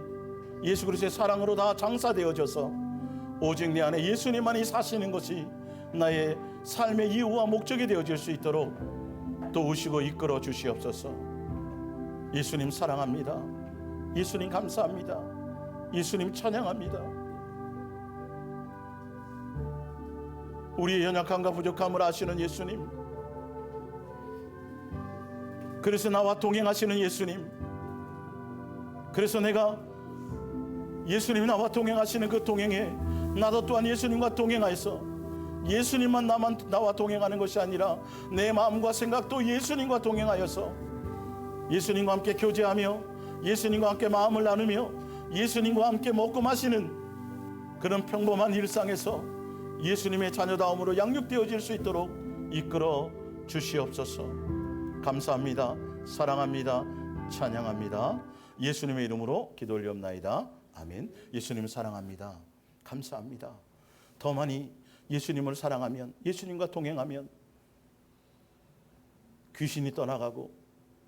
예수 그리스도의 사랑으로 다 장사되어져서 오직 내 안에 예수님만이 사시는 것이 나의 삶의 이유와 목적이 되어질 수 있도록 도우시고 이끌어 주시옵소서. 예수님 사랑합니다. 예수님 감사합니다. 예수님 찬양합니다. 우리의 연약함과 부족함을 아시는 예수님, 그래서 나와 동행하시는 예수님, 그래서 내가 예수님이 나와 동행하시는 그 동행에 나도 또한 예수님과 동행하여서 예수님만 나와 동행하는 것이 아니라 내 마음과 생각도 예수님과 동행하여서 예수님과 함께 교제하며 예수님과 함께 마음을 나누며 예수님과 함께 먹고 마시는 그런 평범한 일상에서 예수님의 자녀다움으로 양육되어질 수 있도록 이끌어 주시옵소서. 감사합니다. 사랑합니다. 찬양합니다. 예수님의 이름으로 기도 올리옵나이다. 아멘. 예수님 사랑합니다. 감사합니다. 더 많이 예수님을 사랑하면, 예수님과 동행하면 귀신이 떠나가고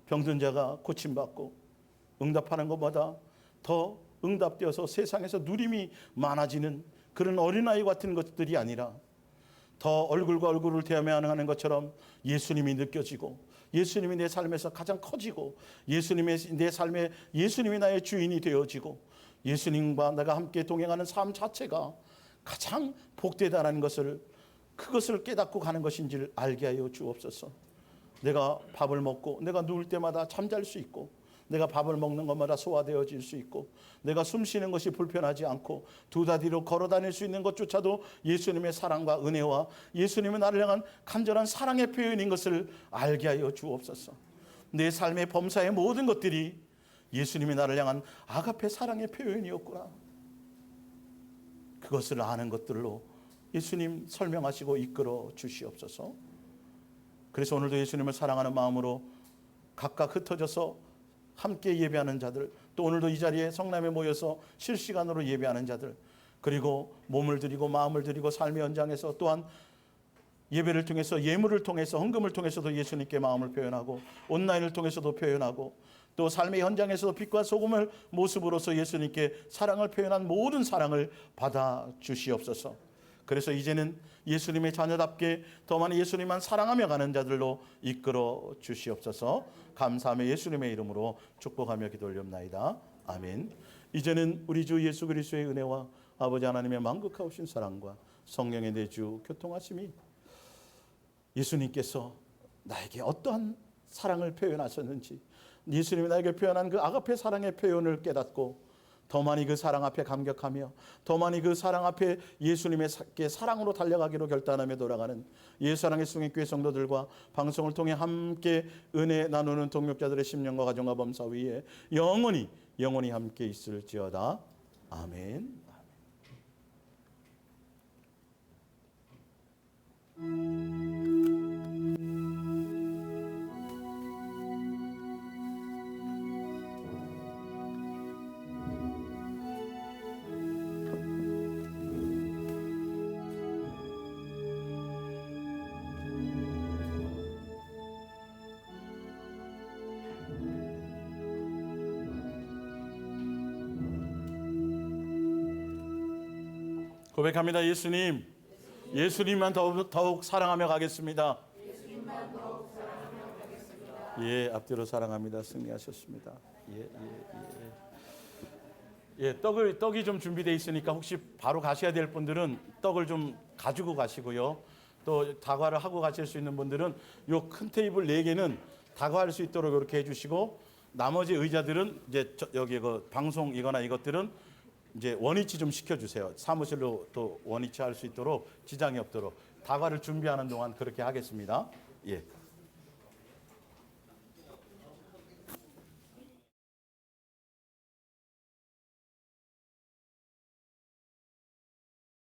병든 자가 고침받고 응답하는 것보다 더 응답되어서 세상에서 누림이 많아지는 그런 어린아이 같은 것들이 아니라 더 얼굴과 얼굴을 대하며 하는 것처럼 예수님이 느껴지고 예수님이 내 삶에서 가장 커지고 예수님의 내 삶에 예수님이 나의 주인이 되어지고 예수님과 내가 함께 동행하는 삶 자체가 가장 복되다는 것을 그것을 깨닫고 가는 것인지를 알게 하여 주옵소서. 내가 밥을 먹고 내가 누울 때마다 잠잘 수 있고, 내가 밥을 먹는 것마다 소화되어질 수 있고, 내가 숨 쉬는 것이 불편하지 않고 두 다리로 걸어 다닐 수 있는 것조차도 예수님의 사랑과 은혜와 예수님의 나를 향한 간절한 사랑의 표현인 것을 알게 하여 주옵소서. 내 삶의 범사의 모든 것들이 예수님이 나를 향한 아가페 사랑의 표현이었구나. 그것을 아는 것들로 예수님 설명하시고 이끌어 주시옵소서. 그래서 오늘도 예수님을 사랑하는 마음으로 각각 흩어져서 함께 예배하는 자들, 또 오늘도 이 자리에 성남에 모여서 실시간으로 예배하는 자들, 그리고 몸을 드리고 마음을 드리고 삶의 현장에서 또한 예배를 통해서, 예물을 통해서, 헌금을 통해서도 예수님께 마음을 표현하고, 온라인을 통해서도 표현하고, 또 삶의 현장에서도 빛과 소금을 모습으로서 예수님께 사랑을 표현한 모든 사랑을 받아 주시옵소서. 그래서 이제는 예수님의 자녀답게 더 많이 예수님만 사랑하며 가는 자들로 이끌어 주시옵소서. 감사하며 예수님의 이름으로 축복하며 기도 올리옵나이다. 아멘. 이제는 우리 주 예수 그리스도의 은혜와 아버지 하나님의 만극하오신 사랑과 성령의 내주 교통하심이, 예수님께서 나에게 어떠한 사랑을 표현하셨는지, 예수님이 나에게 표현한 그 아가페 사랑의 표현을 깨닫고 더 많이 그 사랑 앞에 감격하며 더 많이 그 사랑 앞에 예수님의 사랑으로 달려가기로 결단하며 돌아가는 예수사랑의 성행교회 성도들과 방송을 통해 함께 은혜 나누는 동역자들의 심령과 가정과 범사 위에 영원히 함께 있을지어다. 아멘. 고백합니다. 예수님만 더욱 사랑하며 가겠습니다. 예, 앞뒤로 사랑합니다. 승리하셨습니다. 예, 떡이 좀 준비되어 있으니까 혹시 바로 가셔야 될 분들은 떡을 좀 가지고 가시고요. 또 다과를 하고 가실 수 있는 분들은 요 큰 테이블 4개는 다과할 수 있도록 이렇게 해주시고, 나머지 의자들은 이제 여기 그 방송이거나 이것들은 이제 원위치 좀 시켜주세요. 사무실로 또 원위치 할 수 있도록 지장이 없도록 다과를 준비하는 동안 그렇게 하겠습니다. 예.